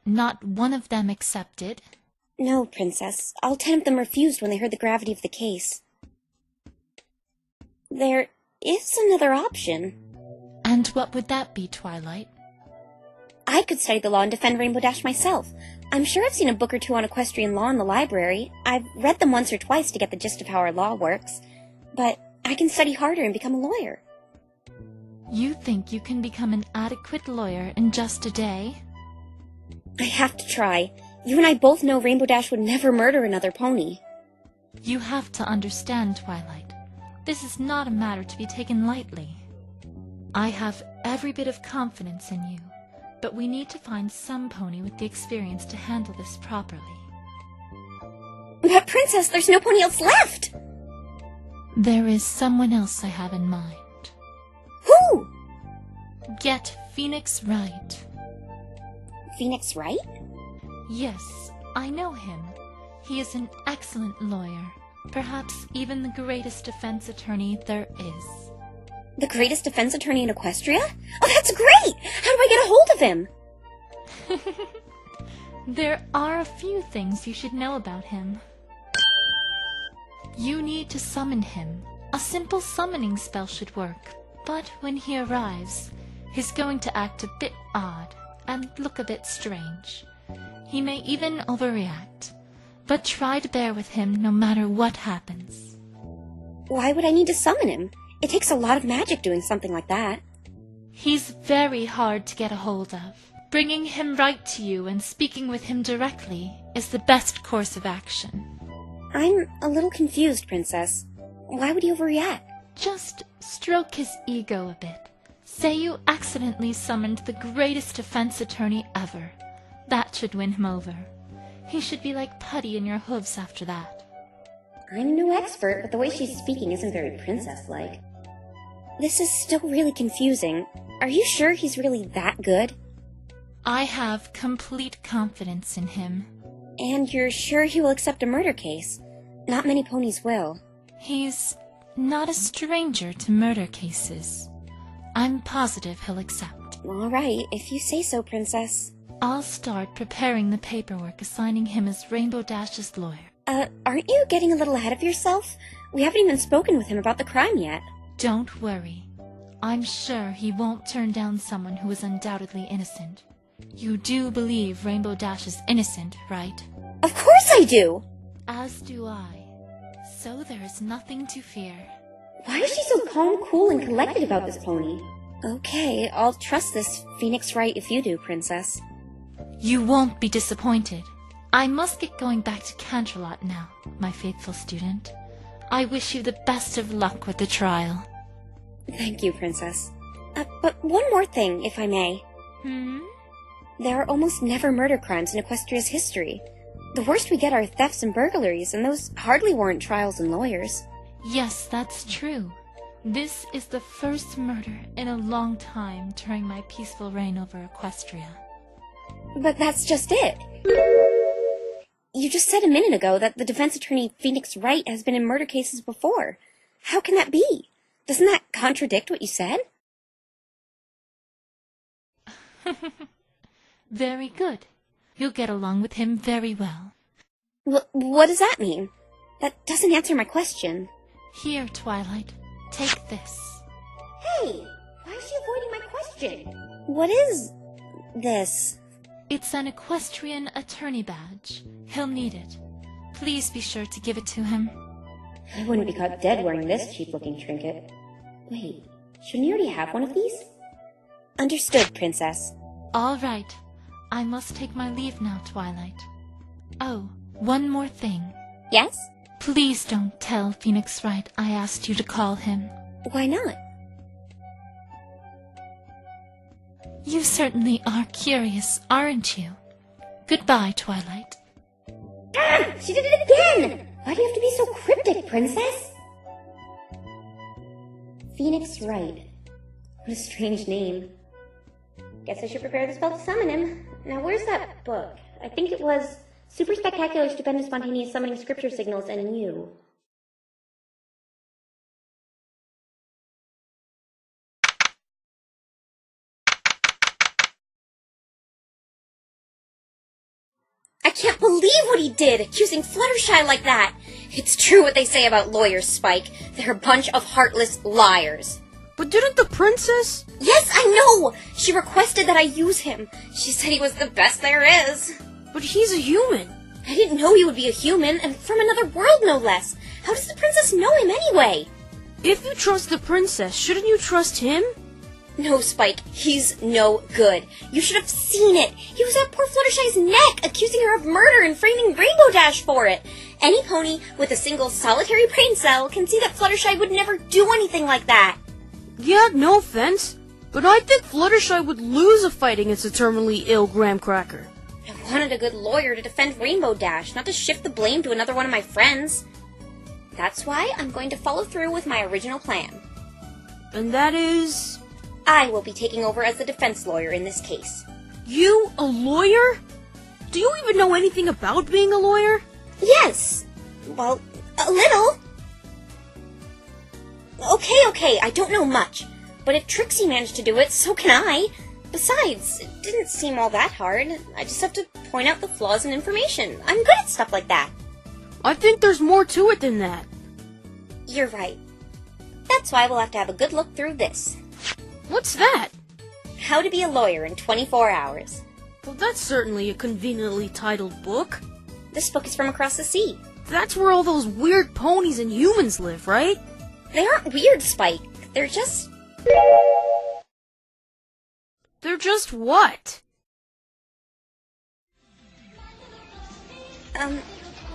Not one of them accepted? No, Princess. All 10 of them refused when they heard the gravity of the case. There is another option. And what would that be, Twilight? I could study the law and defend Rainbow Dash myself. I'm sure I've seen a book or two on equestrian law in the library. I've read them once or twice to get the gist of how our law works. But I can study harder and become a lawyer. You think you can become an adequate lawyer in just a day? I have to try. You and I both know Rainbow Dash would never murder another pony. You have to understand, Twilight. This is not a matter to be taken lightly. I have every bit of confidence in you, but we need to find some pony with the experience to handle this properly. But Princess, there's no pony else left! There is someone else I have in mind. Who? Get Phoenix Wright. Phoenix Wright? Yes, I know him. He is an excellent lawyer, perhaps even the greatest defense attorney there is. The greatest defense attorney in Equestria? Oh, that's great! How do I get a hold of him? There are a few things you should know about him. You need to summon him. A simple summoning spell should work, but when he arrives, he's going to act a bit odd and look a bit strange. He may even overreact, but try to bear with him no matter what happens. Why would I need to summon him? It takes a lot of magic doing something like that. He's very hard to get a hold of. Bringing him right to you and speaking with him directly is the best course of action. I'm a little confused, Princess. Why would he overreact? Just stroke his ego a bit. Say you accidentally summoned the greatest defense attorney ever. That should win him over. He should be like putty in your hooves after that. I'm no expert, but the way she's speaking isn't very princess-like. This is still really confusing. Are you sure he's really that good? I have complete confidence in him. And you're sure he will accept a murder case? Not many ponies will. He's not a stranger to murder cases. I'm positive he'll accept. All right, if you say so, Princess. I'll start preparing the paperwork assigning him as Rainbow Dash's lawyer. Aren't you getting a little ahead of yourself? We haven't even spoken with him about the crime yet. Don't worry. I'm sure he won't turn down someone who is undoubtedly innocent. You do believe Rainbow Dash is innocent, right? Of course I do! As do I. So there is nothing to fear. Why is she so calm, cool, and collected about this pony? Okay, I'll trust this Phoenix Wright if you do, Princess. You won't be disappointed. I must get going back to Canterlot now, my faithful student. I wish you the best of luck with the trial. Thank you, Princess. But one more thing, if I may. There are almost never murder crimes in Equestria's history. The worst we get are thefts and burglaries, and those hardly warrant trials and lawyers. Yes, that's true. This is the first murder in a long time during my peaceful reign over Equestria. But that's just it. You just said a minute ago that the defense attorney Phoenix Wright has been in murder cases before. How can that be? Doesn't that contradict what you said? Very good. You'll get along with him very well. What does that mean? That doesn't answer my question. Here, Twilight. Take this. Hey! Why is she avoiding my question? What is this? It's an equestrian attorney badge. He'll need it. Please be sure to give it to him. I wouldn't be caught dead wearing this cheap-looking trinket. Wait, shouldn't you already have one of these? Understood, Princess. All right. I must take my leave now, Twilight. Oh, one more thing. Yes? Please don't tell Phoenix Wright I asked you to call him. Why not? You certainly are curious, aren't you? Goodbye, Twilight. Ah! She did it again! Why do you have to be so cryptic, Princess? Phoenix Wright. What a strange name. Guess I should prepare the spell to summon him. Now, where's that book? I think it was Super Spectacular, Stupendous, Spontaneous Summoning Scripture Signals and You. I can't believe what he did, accusing Fluttershy like that. It's true what they say about lawyers, Spike. They're a bunch of heartless liars. But didn't the princess... Yes, I know! She requested that I use him. She said he was the best there is. But he's a human. I didn't know he would be a human, and from another world, no less. How does the princess know him anyway? If you trust the princess, shouldn't you trust him? No, Spike, he's no good. You should have seen it. He was at poor Fluttershy's neck, accusing her of murder and framing Rainbow Dash for it. Any pony with a single solitary brain cell can see that Fluttershy would never do anything like that. Yeah, no offense, but I think Fluttershy would lose a fight against a terminally ill graham cracker. I wanted a good lawyer to defend Rainbow Dash, not to shift the blame to another one of my friends. That's why I'm going to follow through with my original plan. And that is... I will be taking over as the defense lawyer in this case. You, a lawyer? Do you even know anything about being a lawyer? Yes. Well, a little. Okay, I don't know much. But if Trixie managed to do it, so can I. Besides, it didn't seem all that hard. I just have to point out the flaws in information. I'm good at stuff like that. I think there's more to it than that. You're right. That's why we'll have to have a good look through this. What's that? How to be a lawyer in 24 hours. Well, that's certainly a conveniently titled book. This book is from across the sea. That's where all those weird ponies and humans live, right? They aren't weird, Spike. They're just... They're just what?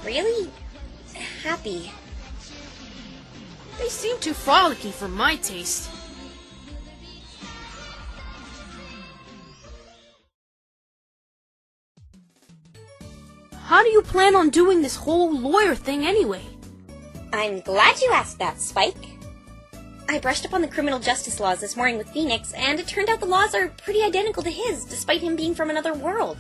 Really happy. They seem too frolicky for my taste. How do you plan on doing this whole lawyer thing anyway? I'm glad you asked that, Spike. I brushed up on the criminal justice laws this morning with Phoenix, and it turned out the laws are pretty identical to his, despite him being from another world.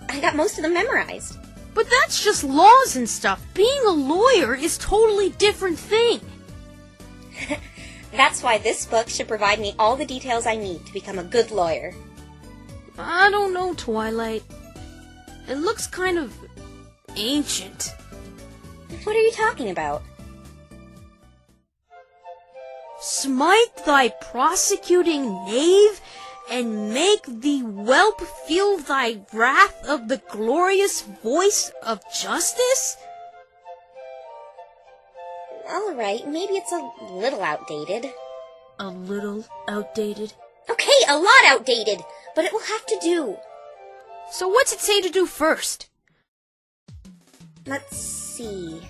I got most of them memorized. But that's just laws and stuff. Being a lawyer is a totally different thing. That's why this book should provide me all the details I need to become a good lawyer. I don't know, Twilight. It looks kind of ancient. What are you talking about? Smite thy prosecuting knave, and make the whelp feel thy wrath of the glorious voice of justice? Alright, maybe it's a little outdated. A little outdated? Okay, a lot outdated, but it will have to do. So what's it say to do first? Let's see.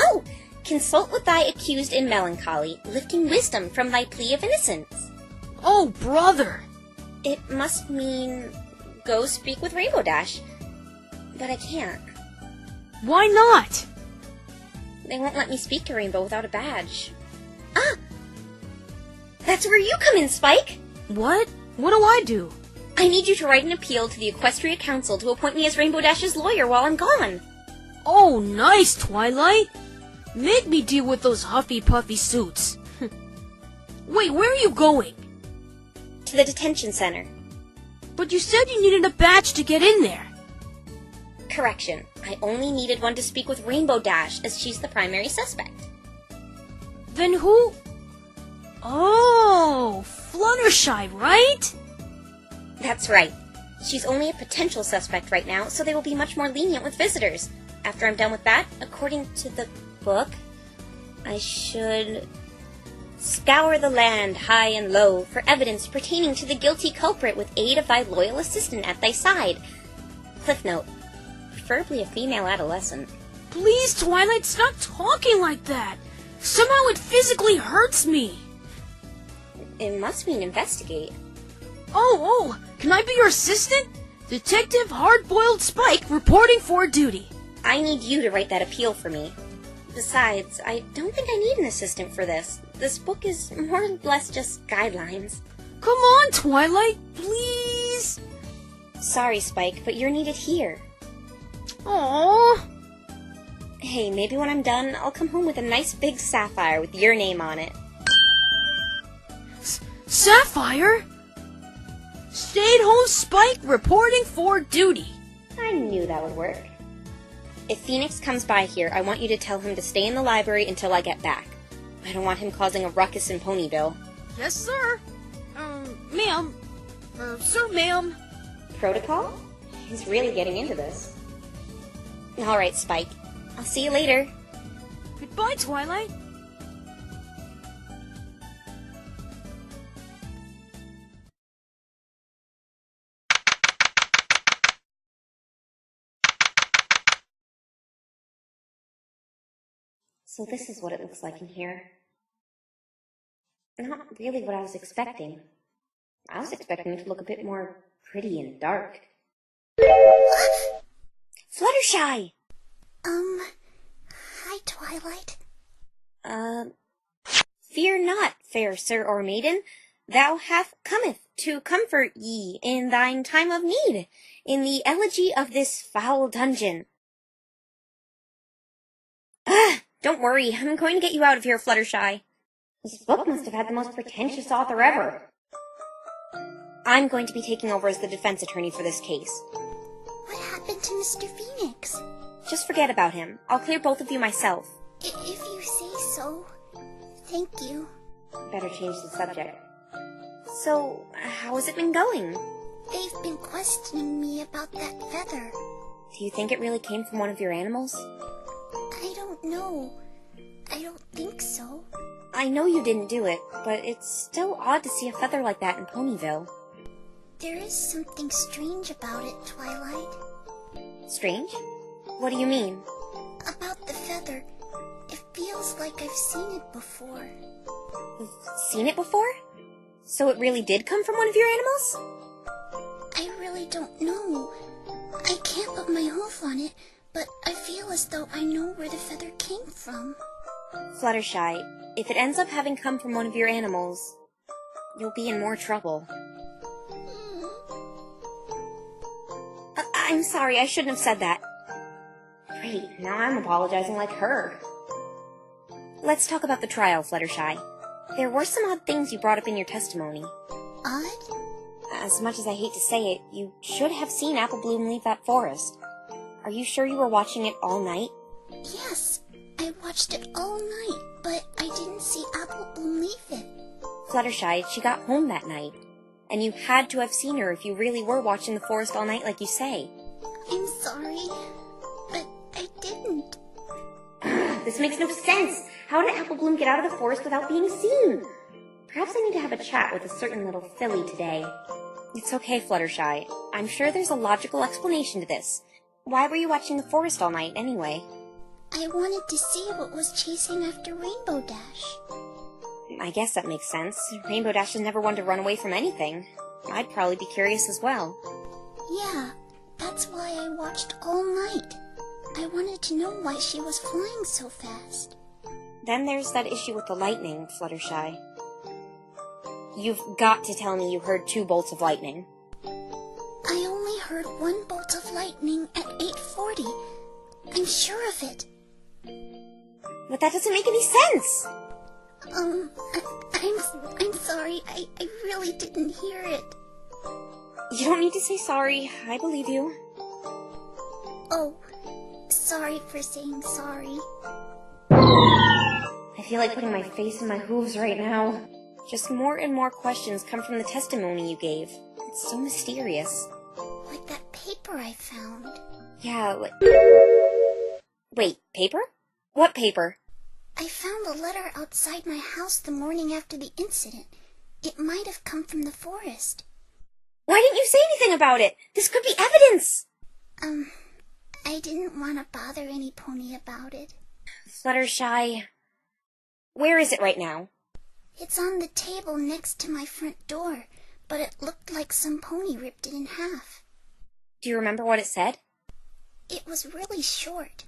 Oh! Consult with thy accused in melancholy, lifting wisdom from thy plea of innocence. Oh, brother! It must mean go speak with Rainbow Dash. But I can't. Why not? They won't let me speak to Rainbow without a badge. Ah! That's where you come in, Spike! What? What do I do? I need you to write an appeal to the Equestria Council to appoint me as Rainbow Dash's lawyer while I'm gone. Oh, nice, Twilight! Make me deal with those huffy-puffy suits. Wait, where are you going? To the detention center. But you said you needed a badge to get in there. Correction. I only needed one to speak with Rainbow Dash, as she's the primary suspect. Then who? Oh, Fluttershy, right? That's right. She's only a potential suspect right now, so they will be much more lenient with visitors. After I'm done with that, according to the book, I should scour the land high and low for evidence pertaining to the guilty culprit with aid of thy loyal assistant at thy side. Cliff note, preferably a female adolescent. Please, Twilight, stop talking like that. Somehow it physically hurts me. It must mean investigate. Oh, can I be your assistant? Detective Hard-Boiled Spike reporting for duty. I need you to write that appeal for me. Besides, I don't think I need an assistant for this. This book is more or less just guidelines. Come on, Twilight, please. Sorry, Spike, but you're needed here. Aww. Hey, maybe when I'm done, I'll come home with a nice big sapphire with your name on it. Sapphire? Stay-at-home Spike reporting for duty. I knew that would work. If Phoenix comes by here, I want you to tell him to stay in the library until I get back. I don't want him causing a ruckus in Ponyville. Yes, sir. Ma'am. Sir, ma'am. Protocol? He's really getting into this. Alright, Spike. I'll see you later. Goodbye, Twilight. So this is what it looks like in here. Not really what I was expecting. I was expecting it to look a bit more pretty and dark. Fluttershy! Hi, Twilight. Fear not, fair sir or maiden. Thou hath cometh to comfort ye in thine time of need, in the elegy of this foul dungeon. Don't worry, I'm going to get you out of here, Fluttershy. This book must have had the most pretentious author ever. I'm going to be taking over as the defense attorney for this case. What happened to Mr. Phoenix? Just forget about him. I'll clear both of you myself. If you say so. Thank you. Better change the subject. So, how has it been going? They've been questioning me about that feather. Do you think it really came from one of your animals? I don't know. I don't think so. I know you didn't do it, but it's still odd to see a feather like that in Ponyville. There is something strange about it, Twilight. Strange? What do you mean? About the feather. It feels like I've seen it before. You've seen it before? So it really did come from one of your animals? I really don't know. I can't put my hoof on it, but I feel as though I know where the feather came from. Fluttershy, if it ends up having come from one of your animals, you'll be in more trouble. I'm sorry, I shouldn't have said that. Great, now I'm apologizing like her. Let's talk about the trial, Fluttershy. There were some odd things you brought up in your testimony. Odd? As much as I hate to say it, you should have seen Apple Bloom leave that forest. Are you sure you were watching it all night? Yes, I watched it all night, but I didn't see Apple Bloom leave it. Fluttershy, she got home that night. And you had to have seen her if you really were watching the forest all night like you say. I'm sorry, but I didn't. This makes no sense. How did Apple Bloom get out of the forest without being seen? Perhaps I need to have a chat with a certain little filly today. It's okay, Fluttershy. I'm sure there's a logical explanation to this. Why were you watching the forest all night, anyway? I wanted to see what was chasing after Rainbow Dash. I guess that makes sense. Rainbow Dash is never one to run away from anything. I'd probably be curious as well. Yeah, that's why I watched all night. I wanted to know why she was flying so fast. Then there's that issue with the lightning, Fluttershy. You've got to tell me you heard 2 bolts of lightning. I only heard 1 bolt of lightning at 8:40. I'm sure of it. But that doesn't make any sense! I'm sorry. I really didn't hear it. You don't need to say sorry. I believe you. Oh, sorry for saying sorry. I feel like putting my face in my hooves right now. Just more and more questions come from the testimony you gave. It's so mysterious. Like that paper I found. Yeah, Wait, paper? What paper? I found a letter outside my house the morning after the incident. It might have come from the forest. Why didn't you say anything about it? This could be evidence! I didn't want to bother any pony about it. Fluttershy, where is it right now? It's on the table next to my front door, but it looked like some pony ripped it in half. Do you remember what it said? It was really short.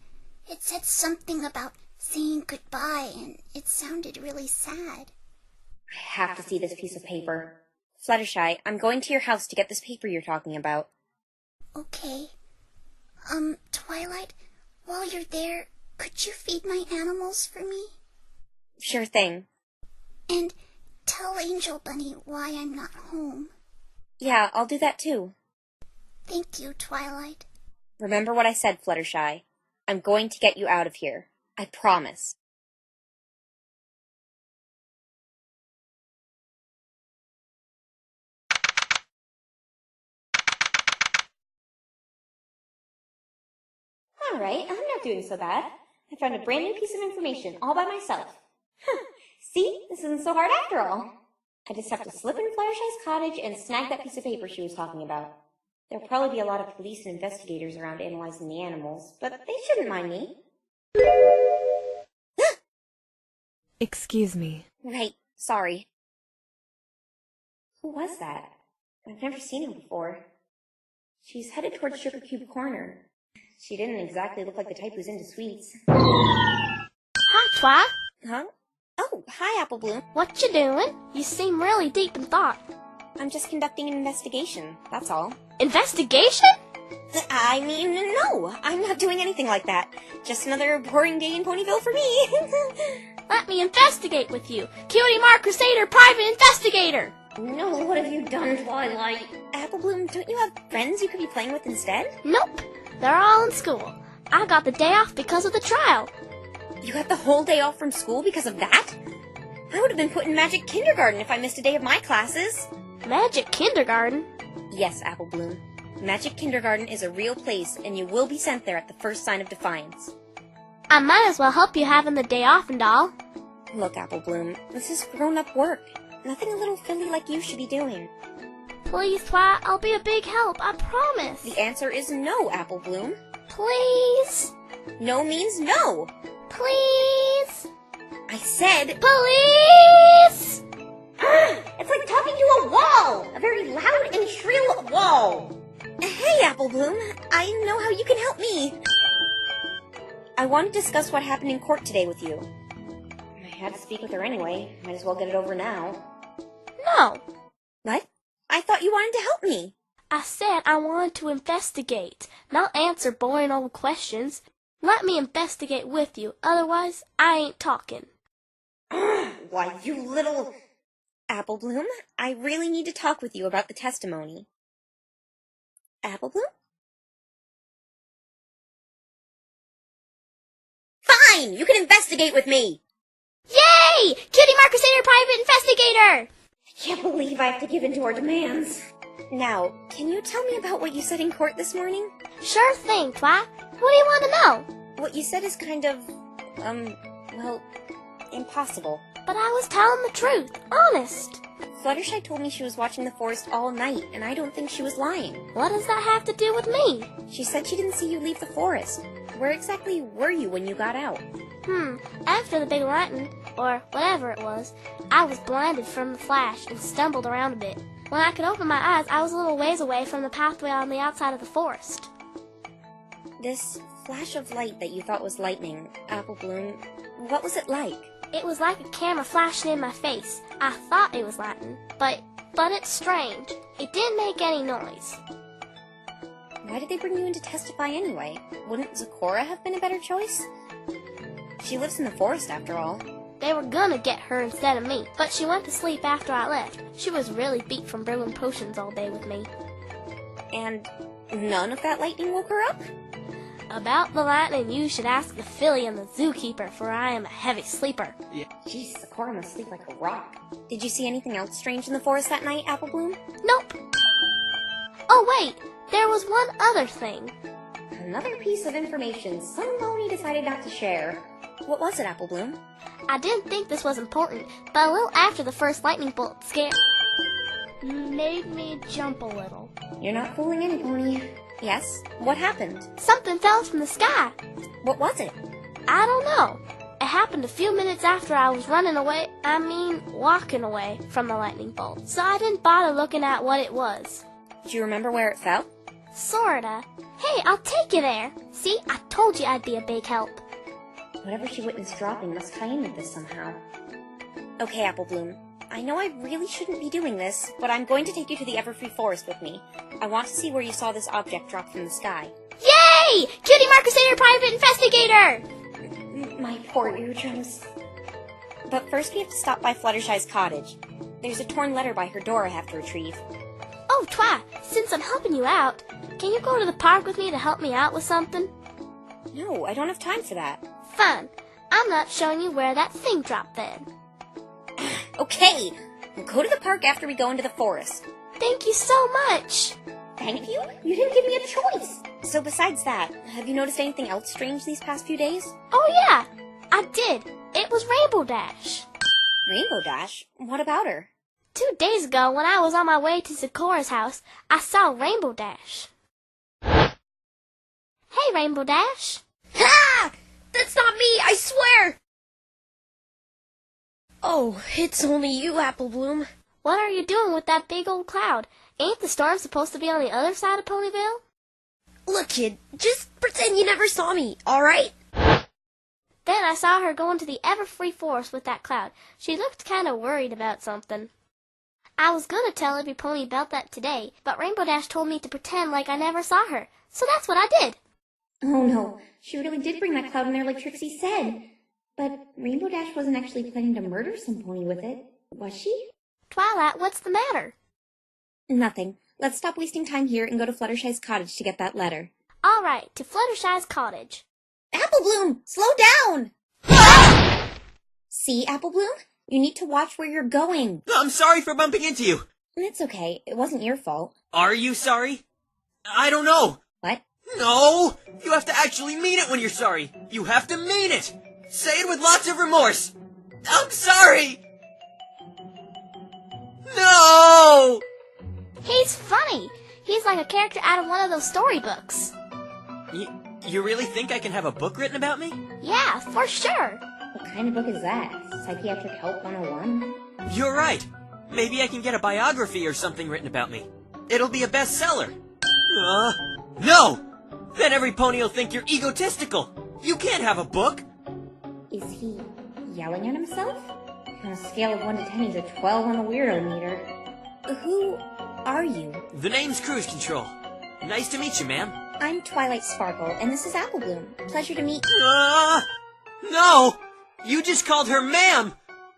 It said something about saying goodbye, and it sounded really sad. I have to see this piece of paper. Fluttershy, I'm going to your house to get this paper you're talking about. Okay. Twilight, while you're there, could you feed my animals for me? Sure thing. And tell Angel Bunny why I'm not home. Yeah, I'll do that too. Thank you, Twilight. Remember what I said, Fluttershy. I'm going to get you out of here. I promise. Alright, I'm not doing so bad. I found a brand new piece of information all by myself. See? This isn't so hard after all. I just have to slip in Fluttershy's cottage and snag that piece of paper she was talking about. There'll probably be a lot of police and investigators around analyzing the animals, but they shouldn't mind me. Excuse me. Right, sorry. Who was that? I've never seen her before. She's headed towards Sugar Cube Corner. She didn't exactly look like the type who's into sweets. Hi, Twi. Huh? Oh, hi, Apple Bloom. What you doing? You seem really deep in thought. I'm just conducting an investigation, that's all. Investigation? I mean, no, I'm not doing anything like that. Just another boring day in Ponyville for me. Let me investigate with you. Cutie Mark Crusader Private Investigator! No, what have you done, Twilight? Apple Bloom, don't you have friends you could be playing with instead? Nope. They're all in school. I got the day off because of the trial. You have the whole day off from school because of that? I would have been put in Magic Kindergarten if I missed a day of my classes. Magic Kindergarten? Yes, Apple Bloom. Magic Kindergarten is a real place, and you will be sent there at the first sign of defiance. I might as well help you having the day off and all. Look, Apple Bloom, this is grown-up work. Nothing a little filly like you should be doing. Please, Twi, I'll be a big help, I promise. The answer is no, Apple Bloom. Please? No means no. Please? I said... Please? It's like talking to a wall! A very loud and shrill wall! Hey, Apple Bloom, I know how you can help me. I want to discuss what happened in court today with you. I had to speak with her anyway. Might as well get it over now. No. What? I thought you wanted to help me. I said I wanted to investigate, not answer boring old questions. Let me investigate with you, otherwise I ain't talking. Why, you little... Apple Bloom, I really need to talk with you about the testimony. Apple Bloom? Fine! You can investigate with me! Yay! Cutie Mark Crusader Private Investigator! I can't believe I have to give in to our demands. Now, can you tell me about what you said in court this morning? Sure thing, Twi. What do you want to know? What you said is kind of, well, impossible. But I was telling the truth, honest. Fluttershy told me she was watching the forest all night, and I don't think she was lying. What does that have to do with me? She said she didn't see you leave the forest. Where exactly were you when you got out? After the big lightning, or whatever it was, I was blinded from the flash and stumbled around a bit. When I could open my eyes, I was a little ways away from the pathway on the outside of the forest. This flash of light that you thought was lightning, Apple Bloom, what was it like? It was like a camera flashing in my face. I thought it was lightning, but it's strange. It didn't make any noise. Why did they bring you in to testify anyway? Wouldn't Zecora have been a better choice? She lives in the forest after all. They were gonna get her instead of me, but she went to sleep after I left. She was really beat from brewing potions all day with me. And none of that lightning woke her up? About the lightning, you should ask the filly and the zookeeper, for I am a heavy sleeper. Yeah. Jeez, Zecora must sleep like a rock. Did you see anything else strange in the forest that night, Apple Bloom? Nope. Oh wait, there was one other thing. Another piece of information somebody decided not to share. What was it, Apple Bloom? I didn't think this was important, but a little after the first lightning bolt made me jump a little. You're not fooling any pony. Yes? What happened? Something fell from the sky. What was it? I don't know. It happened a few minutes after I was walking away from the lightning bolt. So I didn't bother looking at what it was. Do you remember where it fell? Sorta. Hey, I'll take you there. See, I told you I'd be a big help. Whatever she witnessed dropping must tie in with this somehow. Okay, Apple Bloom. I know I really shouldn't be doing this, but I'm going to take you to the Everfree Forest with me. I want to see where you saw this object drop from the sky. Yay! Cutie Mark Crusader Private Investigator! My poor eardrums. But first we have to stop by Fluttershy's cottage. There's a torn letter by her door I have to retrieve. Oh, Twi, since I'm helping you out, can you go to the park with me to help me out with something? No, I don't have time for that. Fine. I'm not showing you where that thing dropped then. Okay, we'll go to the park after we go into the forest. Thank you so much. Thank you? You didn't give me a choice. So besides that, have you noticed anything else strange these past few days? Oh yeah, I did. It was Rainbow Dash. Rainbow Dash? What about her? 2 days ago, when I was on my way to Sakura's house, I saw Rainbow Dash. Hey, Rainbow Dash. Ha! That's not me, I swear! Oh, it's only you, Apple Bloom. What are you doing with that big old cloud? Ain't the storm supposed to be on the other side of Ponyville? Look, kid, just pretend you never saw me, alright? Then I saw her go into the Everfree Forest with that cloud. She looked kind of worried about something. I was gonna tell every pony about that today, but Rainbow Dash told me to pretend like I never saw her, so that's what I did. Oh no, she really did bring that cloud in there like Trixie said. But Rainbow Dash wasn't actually planning to murder some pony with it, was she? Twilight, what's the matter? Nothing. Let's stop wasting time here and go to Fluttershy's cottage to get that letter. All right, to Fluttershy's cottage. Apple Bloom, slow down! See, Apple Bloom? You need to watch where you're going. I'm sorry for bumping into you. It's okay. It wasn't your fault. Are you sorry? I don't know. What? No! You have to actually mean it when you're sorry. You have to mean it. Say it with lots of remorse. I'm sorry. No! He's funny. He's like a character out of one of those storybooks. You really think I can have a book written about me? Yeah, for sure. What kind of book is that? Psychiatric Help 101? You're right. Maybe I can get a biography or something written about me. It'll be a bestseller. No! Then every pony will think you're egotistical. You can't have a book. Is he yelling at himself? On a scale of 1 to 10, he's a 12 on the weirdo meter. Who are you? The name's Cruise Control. Nice to meet you, ma'am. I'm Twilight Sparkle, and this is Apple Bloom. Pleasure to meet... No! You just called her ma'am!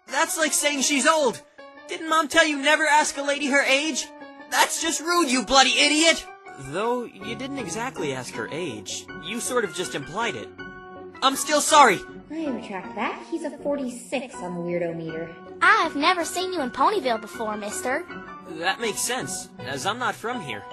That's like saying she's old. Didn't Mom tell you never ask a lady her age? That's just rude, you bloody idiot! Though you didn't exactly ask her age. You sort of just implied it. I'm still sorry! I retract that. He's a 46 on the weirdo meter. I've never seen you in Ponyville before, mister. That makes sense, as I'm not from here.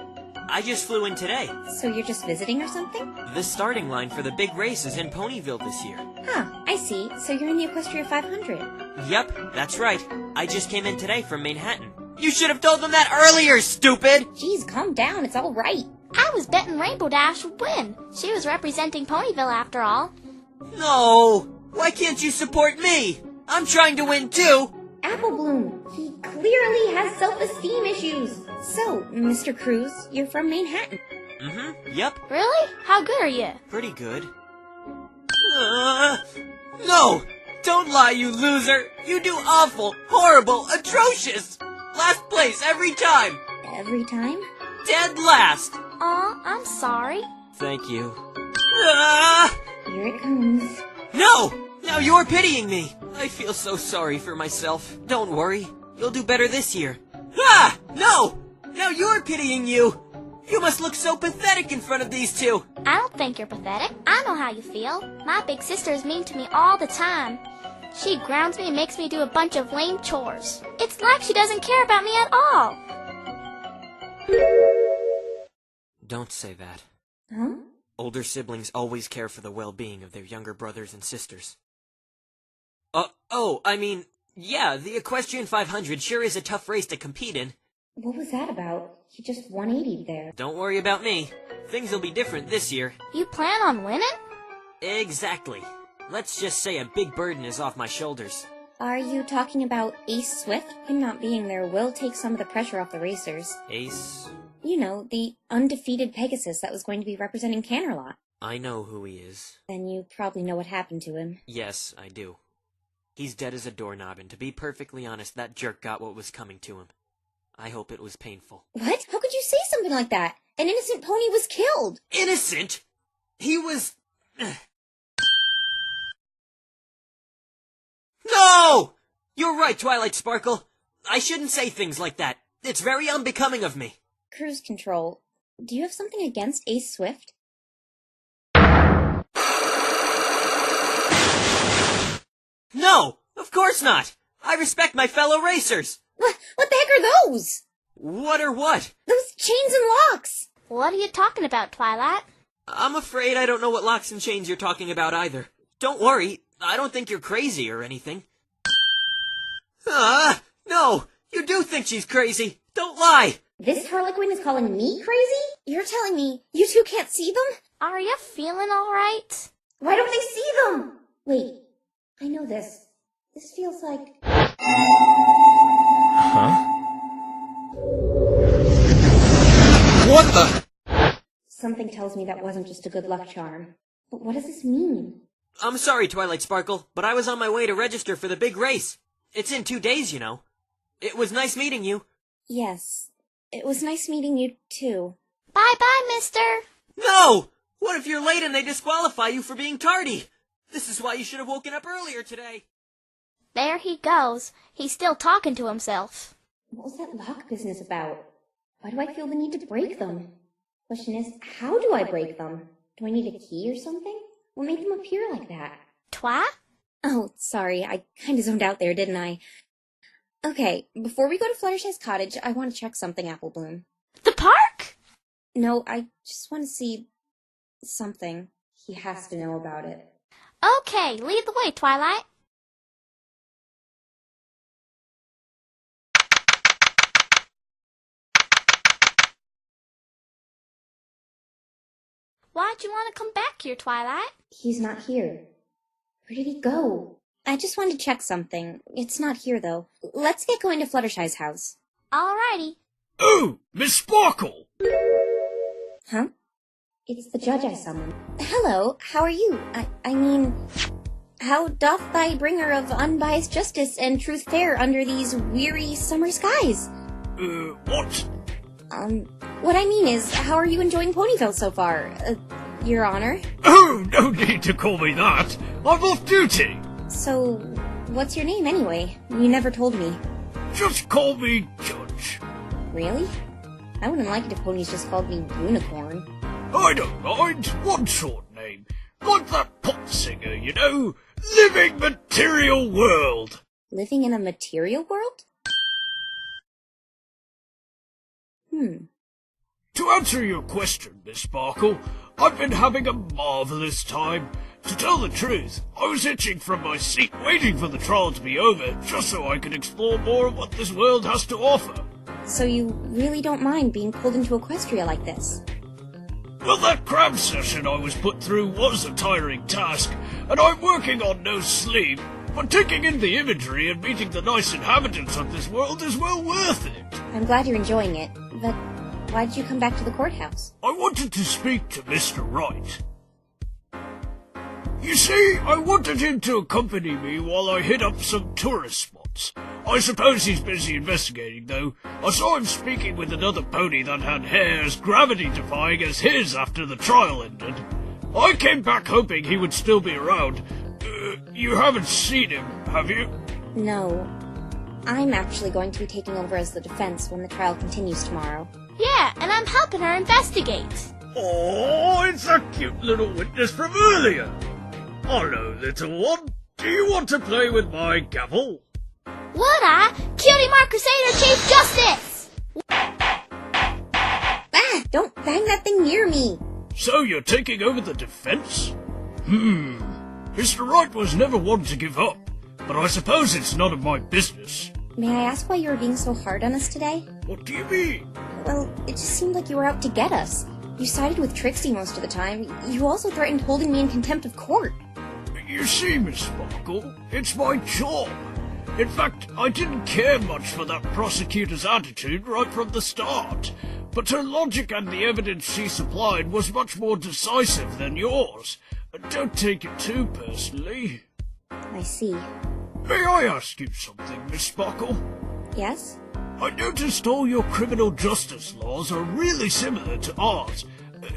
I just flew in today. So you're just visiting or something? The starting line for the big race is in Ponyville this year. Huh, I see. So you're in the Equestria 500. Yep, that's right. I just came in today from Manhattan. You should have told them that earlier, stupid! Jeez, calm down. It's all right. I was betting Rainbow Dash would win. She was representing Ponyville after all. No! Why can't you support me? I'm trying to win too! Apple Bloom, he clearly has self-esteem issues. So, Mr. Cruz, you're from Manhattan. Yep. Really? How good are you? Pretty good. No! Don't lie, you loser! You do awful, horrible, atrocious! Last place every time! Every time? Dead last! Aw, I'm sorry. Thank you. Here it comes. No! Now you're pitying me! I feel so sorry for myself. Don't worry. You'll do better this year. Ah! No! Now you're pitying you! You must look so pathetic in front of these two! I don't think you're pathetic. I know how you feel. My big sister is mean to me all the time. She grounds me and makes me do a bunch of lame chores. It's like she doesn't care about me at all. Don't say that. Huh? Older siblings always care for the well-being of their younger brothers and sisters. I mean, yeah, the Equestrian 500 sure is a tough race to compete in. What was that about? He just 180'd there. Don't worry about me. Things will be different this year. You plan on winning? Exactly. Let's just say a big burden is off my shoulders. Are you talking about Ace Swift? Him not being there will take some of the pressure off the racers. Ace? You know, the undefeated Pegasus that was going to be representing Canterlot. I know who he is. Then you probably know what happened to him. Yes, I do. He's dead as a doorknob, and to be perfectly honest, that jerk got what was coming to him. I hope it was painful. What? How could you say something like that? An innocent pony was killed! Innocent? He was... No! You're right, Twilight Sparkle. I shouldn't say things like that. It's very unbecoming of me. cruise control. Do you have something against Ace Swift? No! Of course not! I respect my fellow racers! What the heck are those? What or what? Those chains and locks! What are you talking about, Twilight? I'm afraid I don't know what locks and chains you're talking about either. Don't worry, I don't think you're crazy or anything. No! You do think she's crazy! Don't lie! This Harlequin is calling me crazy? You're telling me you two can't see them? Are you feeling all right? Why don't they see them? Wait, I know this. This feels like... Huh? What the? Something tells me that wasn't just a good luck charm. But what does this mean? I'm sorry, Twilight Sparkle, but I was on my way to register for the big race. It's in 2 days, you know. It was nice meeting you. Yes, it was nice meeting you too. Bye-bye, mister. No! What if you're late and they disqualify you for being tardy? This is why you should have woken up earlier today. There he goes. He's still talking to himself. What was that lock business about? Why do I feel the need to break them? Question is, how do I break them? Do I need a key or something? What made them appear like that? Twa? Oh, sorry, I kinda zoned out there, didn't I? Okay, before we go to Fluttershy's cottage, I want to check something, Applebloom. The park? No, I just want to see... something. He has to know about it. Okay, lead the way, Twilight. Why'd you want to come back here, Twilight? He's not here. Where did he go? I just wanted to check something. It's not here, though. Let's get going to Fluttershy's house. Alrighty. Oh, Miss Sparkle! Huh? It's the judge I summoned. Hello, how are you? I mean, how doth thy bringer of unbiased justice and truth fare under these weary summer skies? What? What I mean is, how are you enjoying Ponyville so far? Your Honor? Oh, no need to call me that. I'm off duty. So, what's your name anyway? You never told me. Just call me Judge. Really? I wouldn't like it if ponies just called me Unicorn. I don't mind. One short name. Like that pop singer, you know? Living Material World. Living in a material world? To answer your question, Miss Sparkle, I've been having a marvellous time. To tell the truth, I was itching from my seat waiting for the trial to be over, just so I could explore more of what this world has to offer. So you really don't mind being pulled into Equestria like this? Well, that crab session I was put through was a tiring task, and I'm working on no sleep, but taking in the imagery and meeting the nice inhabitants of this world is well worth it. I'm glad you're enjoying it, but why did you come back to the courthouse? I wanted to speak to Mr. Wright. You see, I wanted him to accompany me while I hit up some tourist spots. I suppose he's busy investigating, though. I saw him speaking with another pony that had hair as gravity-defying as his after the trial ended. I came back hoping he would still be around. You haven't seen him, have you? No. I'm actually going to be taking over as the defense when the trial continues tomorrow. Yeah, and I'm helping her investigate. Oh, it's that cute little witness from earlier. Hello, little one. Do you want to play with my gavel? Would I? Cutie Mark Crusader Chief Justice! Ah! Don't bang that thing near me! So you're taking over the defense? Mr. Wright was never one to give up, but I suppose it's none of my business. May I ask why you were being so hard on us today? What do you mean? Well, it just seemed like you were out to get us. You sided with Trixie most of the time. You also threatened holding me in contempt of court. You see, Miss Sparkle, it's my job. In fact, I didn't care much for that prosecutor's attitude right from the start. But her logic and the evidence she supplied was much more decisive than yours. Don't take it too personally. I see. May I ask you something, Miss Sparkle? Yes? I noticed all your criminal justice laws are really similar to ours.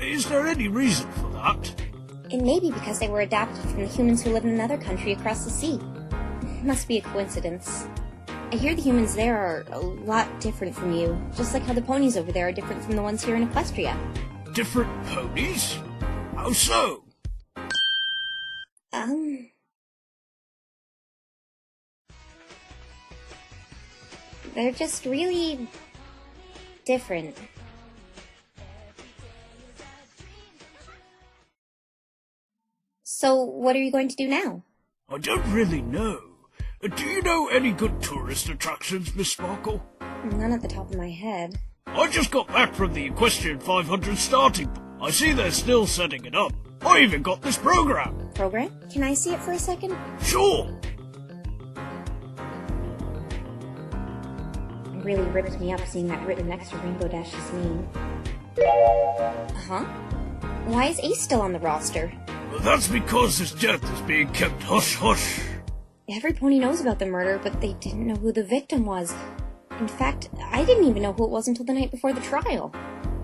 Is there any reason for that? It may be because they were adapted from the humans who live in another country across the sea. Must be a coincidence. I hear the humans there are a lot different from you, just like how the ponies over there are different from the ones here in Equestria. Different ponies? How so? They're just really different. So, what are you going to do now? I don't really know. Do you know any good tourist attractions, Miss Sparkle? None at the top of my head. I just got back from the Equestrian 500 starting point. I see they're still setting it up. I even got this program. Program? Can I see it for a second? Sure. It really ripped me up seeing that written next to Rainbow Dash's name. Huh? Why is Ace still on the roster? Well, that's because his death is being kept hush-hush. Every pony knows about the murder, but they didn't know who the victim was. In fact, I didn't even know who it was until the night before the trial.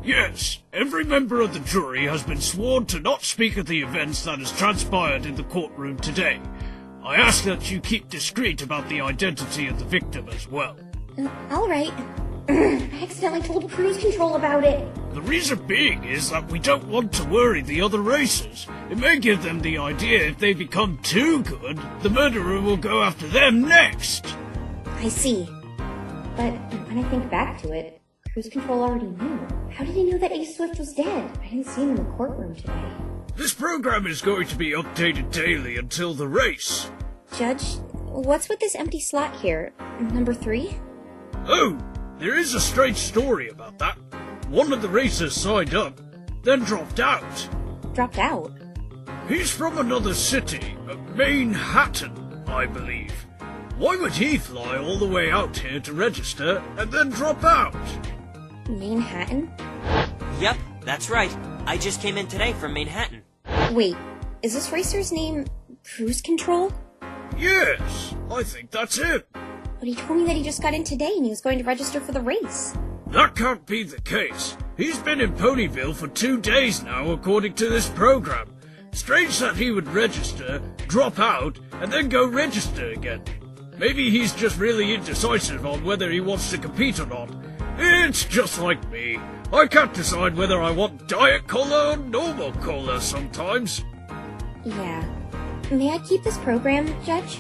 Yes, every member of the jury has been sworn to not speak of the events that has transpired in the courtroom today. I ask that you keep discreet about the identity of the victim as well. Alright. I accidentally told cruise control about it. The reason being is that we don't want to worry the other racers. It may give them the idea if they become too good, the murderer will go after them next. I see. But when I think back to it, cruise control already knew. How did he know that Ace Swift was dead? I didn't see him in the courtroom today. This program is going to be updated daily until the race. Judge, what's with this empty slot here? Number 3? Oh, there is a strange story about that. One of the racers signed up, then dropped out. Dropped out? He's from another city, Manhattan, I believe. Why would he fly all the way out here to register and then drop out? Manhattan? Yep, that's right. I just came in today from Manhattan. Wait, is this racer's name Cruise Control? Yes, I think that's it. But he told me that he just got in today and he was going to register for the race. That can't be the case. He's been in Ponyville for 2 days now, according to this program. Strange that he would register, drop out, and then go register again. Maybe he's just really indecisive on whether he wants to compete or not. It's just like me. I can't decide whether I want diet cola or normal cola sometimes. Yeah. May I keep this program, Judge?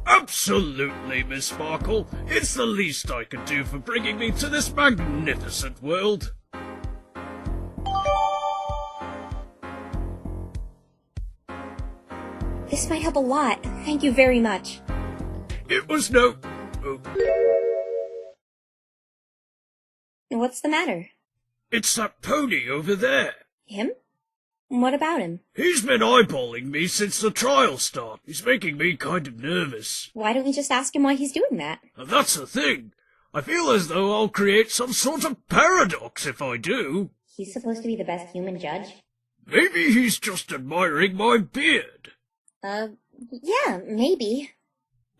Absolutely, Miss Sparkle. It's the least I could do for bringing me to this magnificent world. This might help a lot. Thank you very much. It was no... Oh. What's the matter? It's that pony over there. Him? What about him? He's been eyeballing me since the trial started. He's making me kind of nervous. Why don't we just ask him why he's doing that? And that's the thing. I feel as though I'll create some sort of paradox if I do. He's supposed to be the best human judge. Maybe he's just admiring my beard. Yeah, maybe.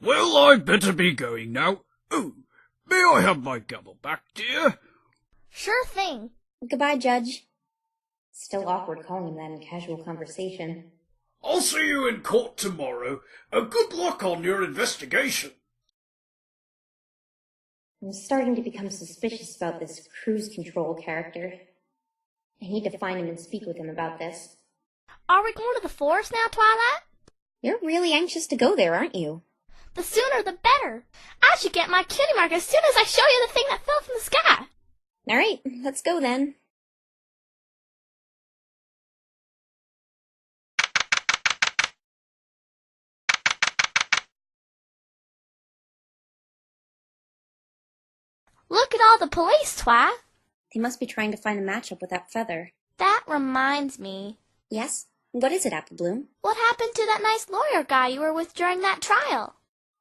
Well, I'd better be going now. Oh, may I have my gavel back, dear? Sure thing. Goodbye, Judge. Still awkward calling him that in casual conversation. I'll see you in court tomorrow. Good luck on your investigation. I'm starting to become suspicious about this cruise control character. I need to find him and speak with him about this. Are we going to the forest now, Twilight? You're really anxious to go there, aren't you? The sooner the better. I should get my kitty mark as soon as I show you the thing that fell from the sky. Alright, let's go then. Look at all the police, Twi. They must be trying to find a matchup with that feather. That reminds me. Yes? What is it, Apple Bloom? What happened to that nice lawyer guy you were with during that trial?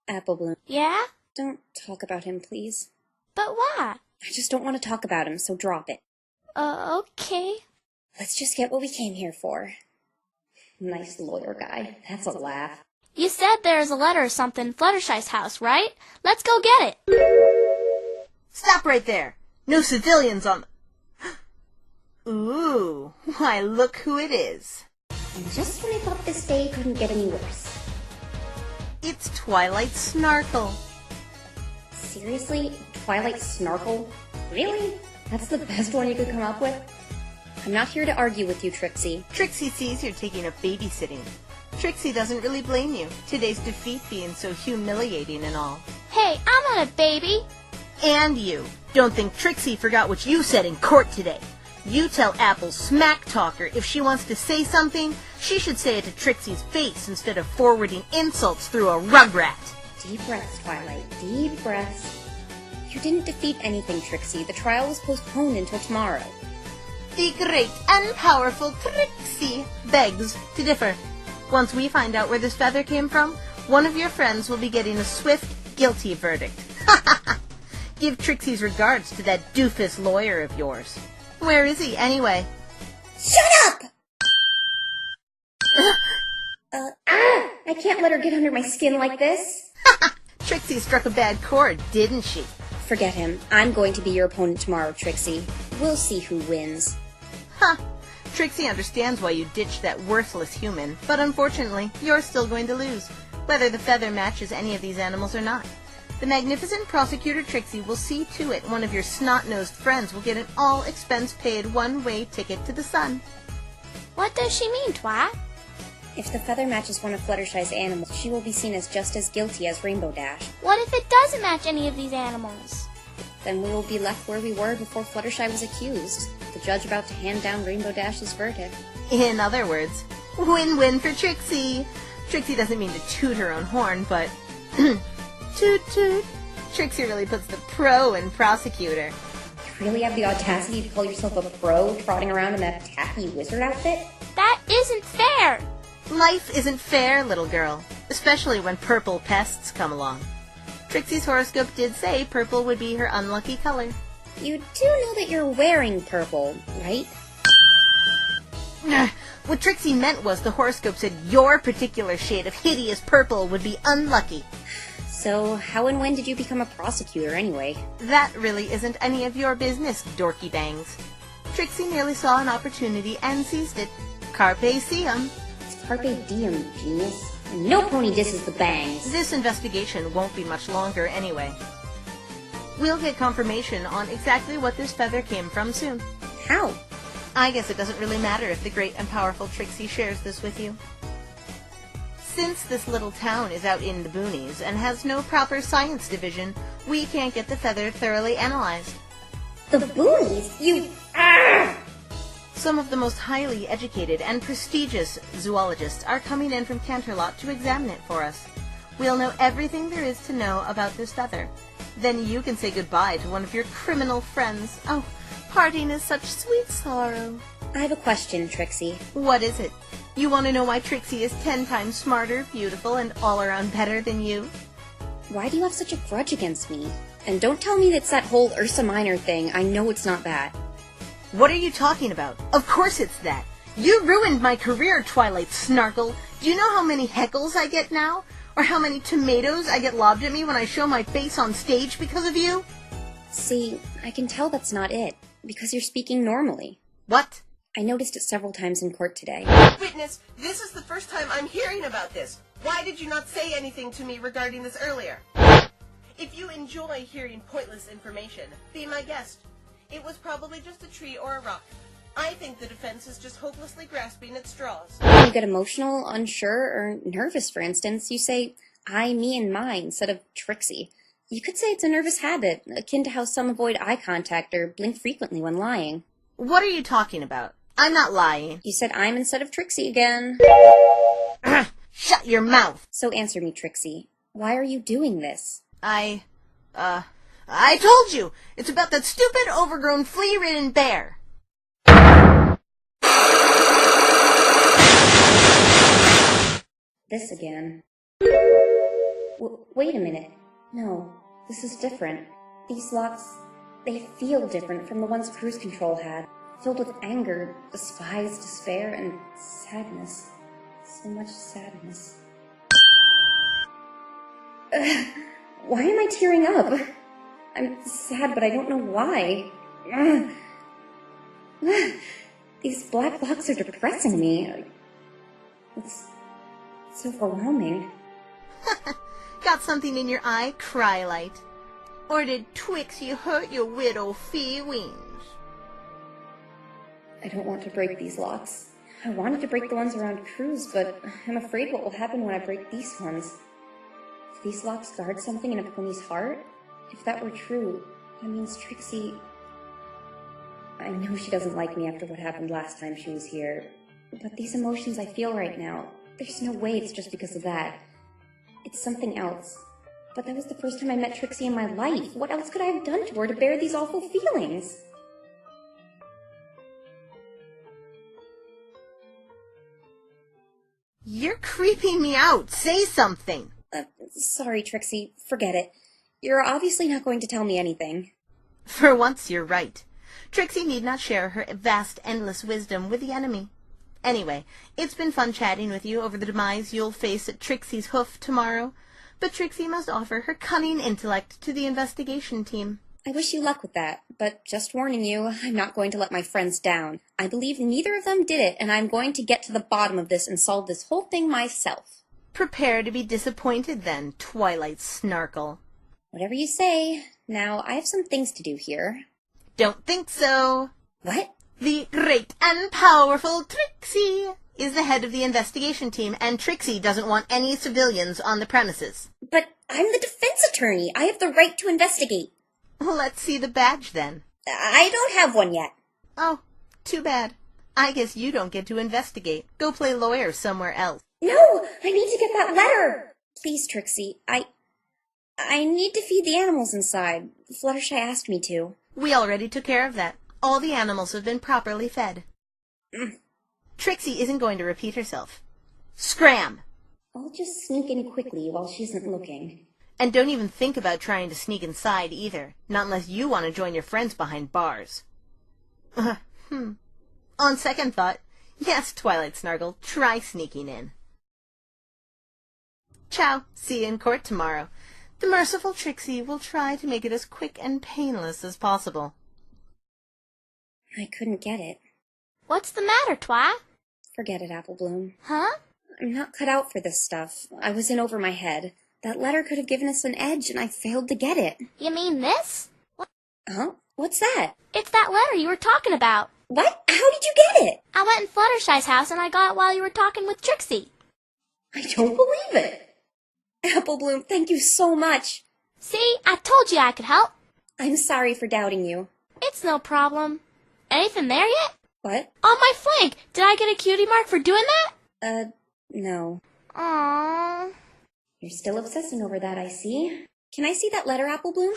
Apple Bloom. Yeah? Don't talk about him, please. But why? I just don't want to talk about him, so drop it. Okay. Let's just get what we came here for. Nice lawyer guy. That's a laugh. You said there's a letter or something in Fluttershy's house, right? Let's go get it. Stop right there. No civilians on... Ooh, why look who it is. And just when I thought this day couldn't get any worse. It's Twilight Snarkle. Seriously? Twilight Snarkle? Really? That's the best one you could come up with? I'm not here to argue with you, Trixie. Trixie sees you're taking up babysitting. Trixie doesn't really blame you. Today's defeat being so humiliating and all. Hey, I'm not a baby. And you. Don't think Trixie forgot what you said in court today. You tell Apple smack talker if she wants to say something, she should say it to Trixie's face instead of forwarding insults through a rugrat. Deep breaths, Twilight. Deep breaths. You didn't defeat anything, Trixie. The trial was postponed until tomorrow. The great and powerful Trixie begs to differ. Once we find out where this feather came from, one of your friends will be getting a swift, guilty verdict. Give Trixie's regards to that doofus lawyer of yours. Where is he, anyway? Shut up! I can't let her get under my skin like this. Trixie struck a bad chord, didn't she? Forget him. I'm going to be your opponent tomorrow, Trixie. We'll see who wins. Huh. Trixie understands why you ditched that worthless human, but unfortunately, you're still going to lose, whether the feather matches any of these animals or not. The magnificent prosecutor Trixie will see to it one of your snot-nosed friends will get an all-expense-paid one-way ticket to the sun. What does she mean, Twat? If the feather matches one of Fluttershy's animals, she will be seen as just as guilty as Rainbow Dash. What if it doesn't match any of these animals? Then we will be left where we were before Fluttershy was accused, the judge about to hand down Rainbow Dash's verdict. In other words, win-win for Trixie. Trixie doesn't mean to toot her own horn, but toot toot. Trixie really puts the pro in prosecutor. You really have the audacity to call yourself a pro trotting around in that tacky wizard outfit? That isn't fair! Life isn't fair, little girl, especially when purple pests come along. Trixie's horoscope did say purple would be her unlucky color. You do know that you're wearing purple, right? What Trixie meant was the horoscope said your particular shade of hideous purple would be unlucky. So, how and when did you become a prosecutor anyway? That really isn't any of your business, dorky bangs. Trixie merely saw an opportunity and seized it. Carpe diem. It's carpe diem, genius. And no pony disses the bangs. This investigation won't be much longer anyway. We'll get confirmation on exactly what this feather came from soon. How? I guess it doesn't really matter if the great and powerful Trixie shares this with you. Since this little town is out in the boonies and has no proper science division, we can't get the feather thoroughly analyzed. The boonies? You... Some of the most highly educated and prestigious zoologists are coming in from Canterlot to examine it for us. We'll know everything there is to know about this feather. Then you can say goodbye to one of your criminal friends. Oh, parting is such sweet sorrow. I have a question, Trixie. What is it? You want to know why Trixie is 10 times smarter, beautiful, and all around better than you? Why do you have such a grudge against me? And don't tell me it's that whole Ursa Minor thing. I know it's not that. What are you talking about? Of course it's that. You ruined my career, Twilight Snarkle. Do you know how many heckles I get now? Or how many tomatoes I get lobbed at me when I show my face on stage because of you? See, I can tell that's not it, because you're speaking normally. What? I noticed it several times in court today. Witness, this is the first time I'm hearing about this. Why did you not say anything to me regarding this earlier? If you enjoy hearing pointless information, be my guest. It was probably just a tree or a rock. I think the defense is just hopelessly grasping at straws. When you get emotional, unsure, or nervous, for instance, you say, I, me, and mine, instead of Trixie. You could say it's a nervous habit, akin to how some avoid eye contact or blink frequently when lying. What are you talking about? I'm not lying. You said I'm instead of Trixie again. Shut your mouth! So answer me, Trixie. Why are you doing this? I told you! It's about that stupid, overgrown, flea-ridden bear! This again. Wait a minute. No, this is different. These locks, they feel different from the ones Cruise Control had. Filled with anger, despise, despair, and sadness. So much sadness. Why am I tearing up? I'm sad, but I don't know why. These black blocks are depressing me. It's overwhelming. Got something in your eye, Twilight? Or did Twixie hurt your widow feelings? I don't want to break these locks. I wanted to break the ones around Cruz, but I'm afraid what will happen when I break these ones. If these locks guard something in a pony's heart, if that were true, that means Trixie... I know she doesn't like me after what happened last time she was here, but these emotions I feel right now, there's no way it's just because of that. It's something else. But that was the first time I met Trixie in my life. What else could I have done to her to bear these awful feelings? You're creeping me out. Say something. Sorry, Trixie. Forget it. You're obviously not going to tell me anything. For once, you're right. Trixie need not share her vast, endless wisdom with the enemy. Anyway, it's been fun chatting with you over the demise you'll face at Trixie's hoof tomorrow, but Trixie must offer her cunning intellect to the investigation team. I wish you luck with that, but just warning you, I'm not going to let my friends down. I believe neither of them did it, and I'm going to get to the bottom of this and solve this whole thing myself. Prepare to be disappointed then, Twilight Snarkle. Whatever you say. Now, I have some things to do here. Don't think so. What? The great and powerful Trixie is the head of the investigation team, and Trixie doesn't want any civilians on the premises. But I'm the defense attorney. I have the right to investigate. Let's see the badge, then. I don't have one yet. Oh, too bad. I guess you don't get to investigate. Go play lawyer somewhere else. No! I need to get that letter! Please, Trixie. I need to feed the animals inside. Fluttershy asked me to. We already took care of that. All the animals have been properly fed. Trixie isn't going to repeat herself. Scram! I'll just sneak in quickly while she isn't looking. And don't even think about trying to sneak inside either. Not unless you want to join your friends behind bars. On second thought, yes, Twilight Snargle, try sneaking in. Ciao. See you in court tomorrow. The merciful Trixie will try to make it as quick and painless as possible. I couldn't get it. What's the matter, Twi? Forget it, Apple Bloom. Huh? I'm not cut out for this stuff. I was in over my head. That letter could have given us an edge, and I failed to get it. You mean this? What? Huh? What's that? It's that letter you were talking about. What? How did you get it? I went in Fluttershy's house and I got it while you were talking with Trixie. I don't believe it. Apple Bloom, thank you so much. See, I told you I could help. I'm sorry for doubting you. It's no problem. Anything there yet? What? On my flank! Did I get a cutie mark for doing that? No. Aww. You're still obsessing over that, I see. Can I see that letter, Apple Bloom?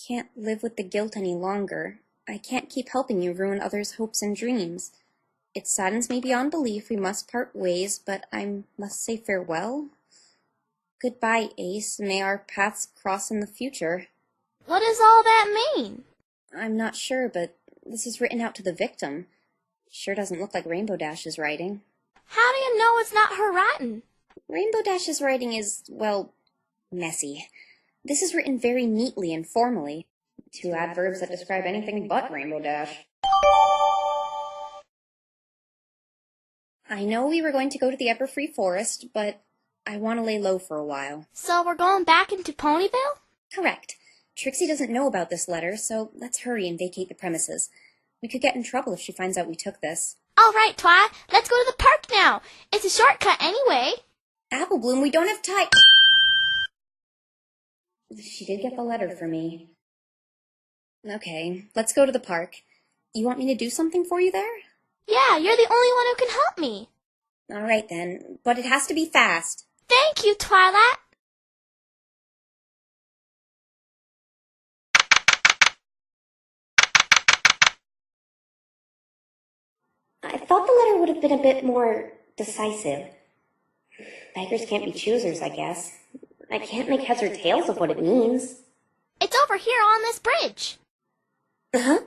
Can't live with the guilt any longer. I can't keep helping you ruin others' hopes and dreams. It saddens me beyond belief we must part ways, but I must say farewell. Goodbye, Ace. May our paths cross in the future. What does all that mean? I'm not sure, but this is written out to the victim. Sure doesn't look like Rainbow Dash's writing. How do you know it's not her writing? Rainbow Dash's writing is, well, messy. This is written very neatly and formally. 2 adverbs that describe anything but Rainbow Dash. I know we were going to go to the Everfree Forest, but I want to lay low for a while. So we're going back into Ponyville? Correct. Trixie doesn't know about this letter, so let's hurry and vacate the premises. We could get in trouble if she finds out we took this. All right, Twi, let's go to the park now. It's a shortcut anyway. Apple Bloom, we don't have time. She did get the letter for me. Okay, let's go to the park. You want me to do something for you there? Yeah, you're the only one who can help me. All right then, but it has to be fast. Thank you, Twilight. I thought the letter would have been a bit more decisive. Beggars can't be choosers, I guess. I can't make heads or tails of what it means. It's over here on this bridge. Uh-huh.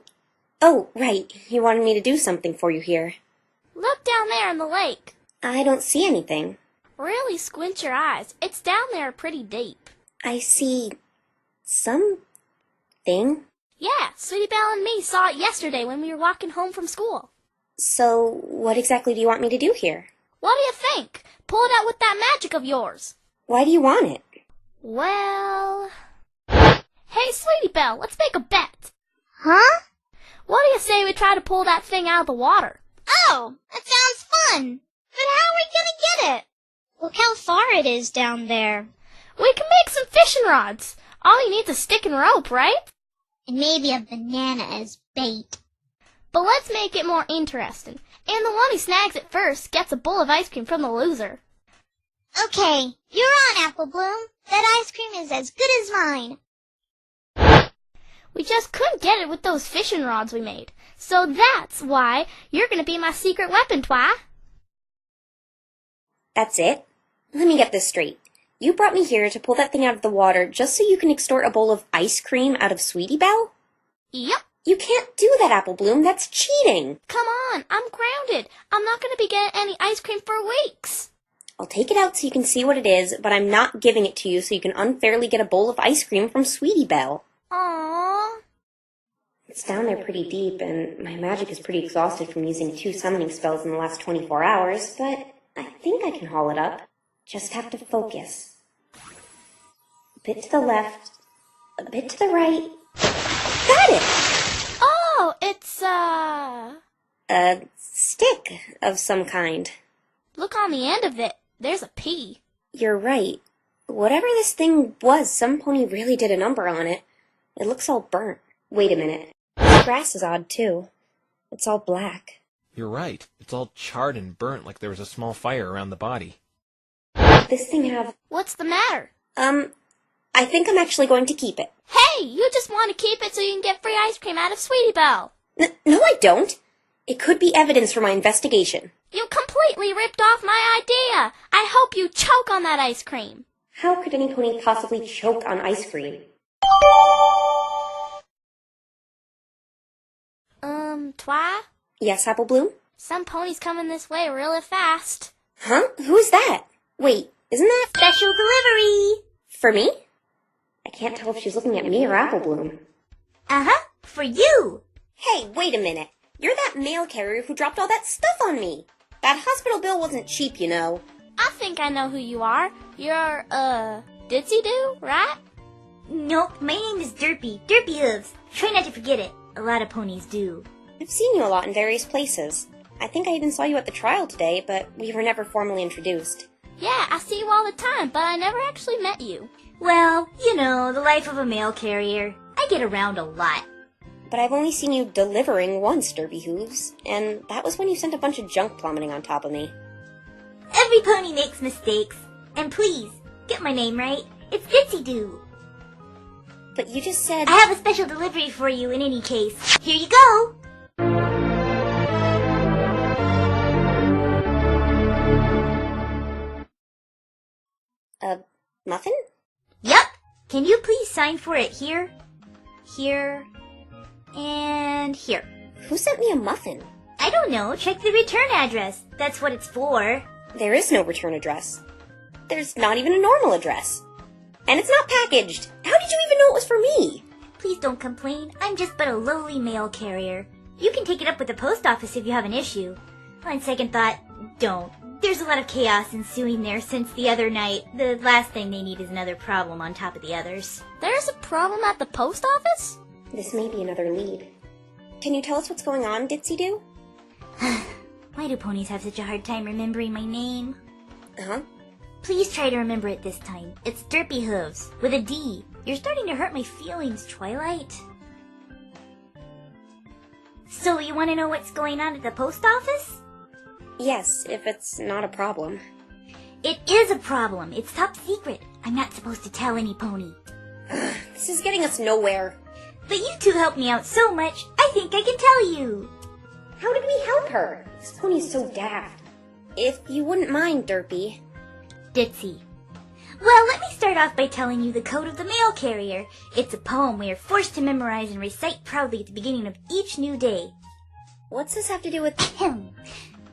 Oh, right. You wanted me to do something for you here. Look down there in the lake. I don't see anything. Really squint your eyes. It's down there pretty deep. I see... something. Yeah, Sweetie Belle and me saw it yesterday when we were walking home from school. So, what exactly do you want me to do here? What do you think? Pull it out with that magic of yours. Why do you want it? Well... Hey, Sweetie Belle, let's make a bet. Huh? What do you say we try to pull that thing out of the water? Oh, that sounds fun. But how are we gonna get it? Look how far it is down there. We can make some fishing rods. All you need is a stick and rope, right? And maybe a banana as bait. But let's make it more interesting. And the one who snags it first gets a bowl of ice cream from the loser. Okay, you're on, Apple Bloom. That ice cream is as good as mine. We just couldn't get it with those fishing rods we made. So that's why you're going to be my secret weapon, Twi. That's it? Let me get this straight. You brought me here to pull that thing out of the water just so you can extort a bowl of ice cream out of Sweetie Belle? Yep. You can't do that, Apple Bloom. That's cheating. Come on, I'm grounded. I'm not going to be getting any ice cream for weeks. I'll take it out so you can see what it is, but I'm not giving it to you so you can unfairly get a bowl of ice cream from Sweetie Belle. Aww. It's down there pretty deep, and my magic is pretty exhausted from using 2 summoning spells in the last 24 hours, but I think I can haul it up. Just have to focus. A bit to the left, a bit to the right. Got it! Oh, it's, A stick of some kind. Look on the end of it. There's a P. You're right. Whatever this thing was, some pony really did a number on it. It looks all burnt. Wait a minute. The grass is odd, too. It's all black. You're right. It's all charred and burnt like there was a small fire around the body. This thing have... What's the matter? I think I'm actually going to keep it. Hey, you just want to keep it so you can get free ice cream out of Sweetie Belle. No, I don't. It could be evidence for my investigation. You completely ripped off my idea. I hope you choke on that ice cream. How could any pony possibly choke on ice cream? Twi? Yes, Apple Bloom? Some pony's coming this way really fast. Huh? Who's that? Wait, isn't that... Special delivery! For me? I can't tell if she's looking at me or Apple Bloom. Uh-huh, for you! Hey, wait a minute. You're that mail carrier who dropped all that stuff on me. That hospital bill wasn't cheap, you know. I think I know who you are. You're, Ditsy-Doo, right? Nope, my name is Derpy. Derpy Hooves. Try not to forget it. A lot of ponies do. I've seen you a lot in various places. I think I even saw you at the trial today, but we were never formally introduced. Yeah, I see you all the time, but I never actually met you. Well, you know, the life of a mail carrier. I get around a lot. But I've only seen you delivering once, Derpy Hooves, and that was when you sent a bunch of junk plummeting on top of me. Every pony makes mistakes. And please, get my name right. It's Ditsy-Doo. But you just said... I have a special delivery for you in any case. Here you go! A muffin? Yup. Can you please sign for it here, here, and here? Who sent me a muffin? I don't know. Check the return address. That's what it's for. There is no return address. There's not even a normal address. And it's not packaged. How did you even know it was for me? Please don't complain. I'm just but a lowly mail carrier. You can take it up with the post office if you have an issue. On second thought, don't. There's a lot of chaos ensuing there since the other night. The last thing they need is another problem on top of the others. There's a problem at the post office? This may be another lead. Can you tell us what's going on, Ditsy-Doo? Why do ponies have such a hard time remembering my name? Uh-huh. Please try to remember it this time. It's Derpy Hooves, with a D. You're starting to hurt my feelings, Twilight. So you want to know what's going on at the post office? Yes, if it's not a problem. It is a problem. It's top secret. I'm not supposed to tell any pony. This is getting us nowhere. But you two helped me out so much, I think I can tell you. How did we help her? This pony's so daft. If you wouldn't mind, Derpy. Ditsy. Well, let me start off by telling you the code of the mail carrier. It's a poem we are forced to memorize and recite proudly at the beginning of each new day. What's this have to do with...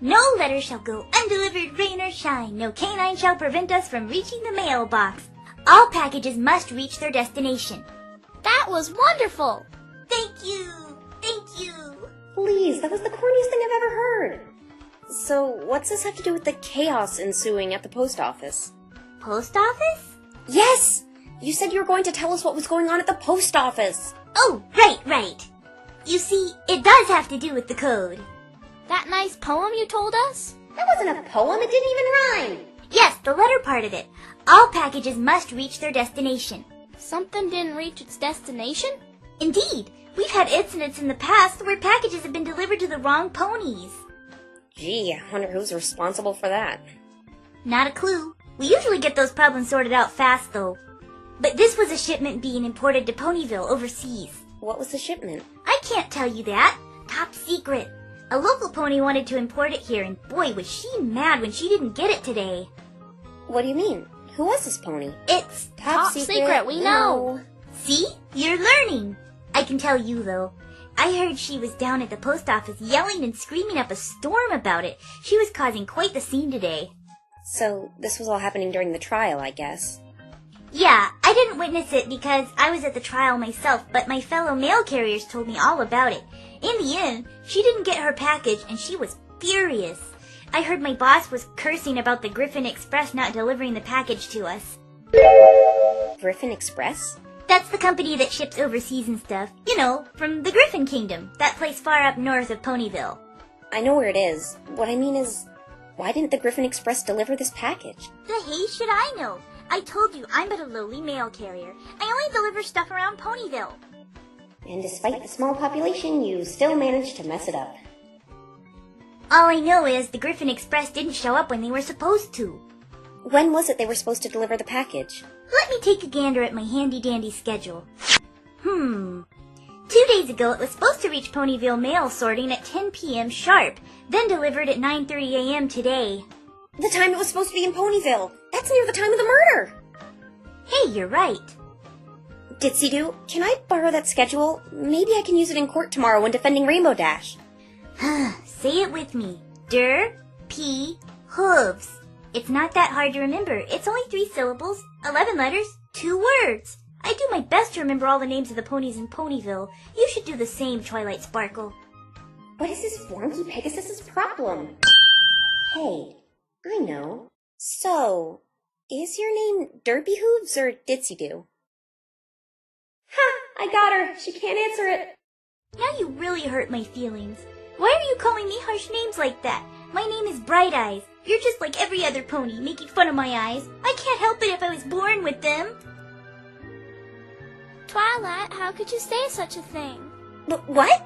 No letter shall go undelivered, rain or shine. No canine shall prevent us from reaching the mailbox. All packages must reach their destination. That was wonderful! Thank you! Thank you! Please, that was the corniest thing I've ever heard. So, what's this have to do with the chaos ensuing at the post office? Post office? Yes! You said you were going to tell us what was going on at the post office. Oh, right. You see, it does have to do with the code. That nice poem you told us? That wasn't a poem, it didn't even rhyme. Yes, the letter part of it. All packages must reach their destination. Something didn't reach its destination? Indeed. We've had incidents in the past where packages have been delivered to the wrong ponies. Gee, I wonder who's responsible for that. Not a clue. We usually get those problems sorted out fast, though. But this was a shipment being imported to Ponyville overseas. What was the shipment? I can't tell you that. Top secret. A local pony wanted to import it here, and boy, was she mad when she didn't get it today. What do you mean? Who was this pony? It's top secret, we know. See? You're learning. I can tell you, though. I heard she was down at the post office yelling and screaming up a storm about it. She was causing quite the scene today. So, this was all happening during the trial, I guess. Yeah, I didn't witness it because I was at the trial myself, but my fellow mail carriers told me all about it. In the end, she didn't get her package and she was furious. I heard my boss was cursing about the Griffin Express not delivering the package to us. Griffin Express? That's the company that ships overseas and stuff. You know, from the Griffin Kingdom, that place far up north of Ponyville. I know where it is. What I mean is, why didn't the Griffin Express deliver this package? The hey should I know? I told you I'm but a lowly mail carrier. I only deliver stuff around Ponyville. And despite the small population, you still managed to mess it up. All I know is the Griffin Express didn't show up when they were supposed to. When was it they were supposed to deliver the package? Let me take a gander at my handy-dandy schedule. 2 days ago, it was supposed to reach Ponyville mail sorting at 10 p.m. sharp, then delivered at 9:30 a.m. today. The time it was supposed to be in Ponyville. That's near the time of the murder. Hey, you're right. Ditsy-Doo, can I borrow that schedule? Maybe I can use it in court tomorrow when defending Rainbow Dash. Say it with me. hooves. It's not that hard to remember. It's only 3 syllables, 11 letters, 2 words. I do my best to remember all the names of the ponies in Ponyville. You should do the same, Twilight Sparkle. What is this wonky Pegasus's problem? Hey, I know. So, is your name Derpy Hooves or Ditsy-Doo? Ha! I got her! She can't answer it! Now you really hurt my feelings. Why are you calling me harsh names like that? My name is Bright Eyes. You're just like every other pony, making fun of my eyes. I can't help it if I was born with them. Twilight, how could you say such a thing? But what?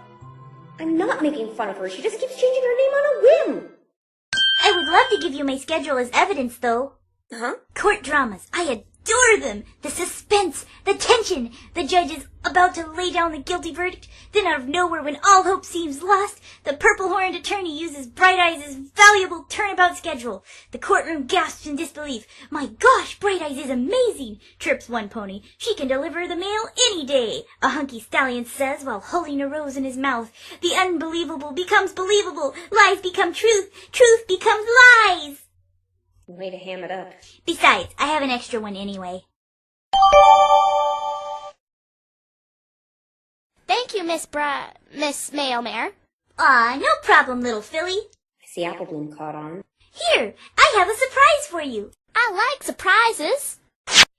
I'm not making fun of her. She just keeps changing her name on a whim. I would love to give you my schedule as evidence, though. Huh? Court dramas. I adore them. The suspense, the tension. The judge is about to lay down the guilty verdict. Then out of nowhere, when all hope seems lost, the purple-horned attorney uses Bright Eyes' valuable turnabout schedule. The courtroom gasps in disbelief. My gosh, Bright Eyes is amazing, chirps one pony. She can deliver the mail any day, a hunky stallion says while holding a rose in his mouth. The unbelievable becomes believable. Lies become truth. Truth becomes lies. Way to ham it up. Besides, I have an extra one anyway. Thank you, Miss Mailmare. Aw, no problem, little filly. I see Apple Bloom caught on. Here, I have a surprise for you. I like surprises.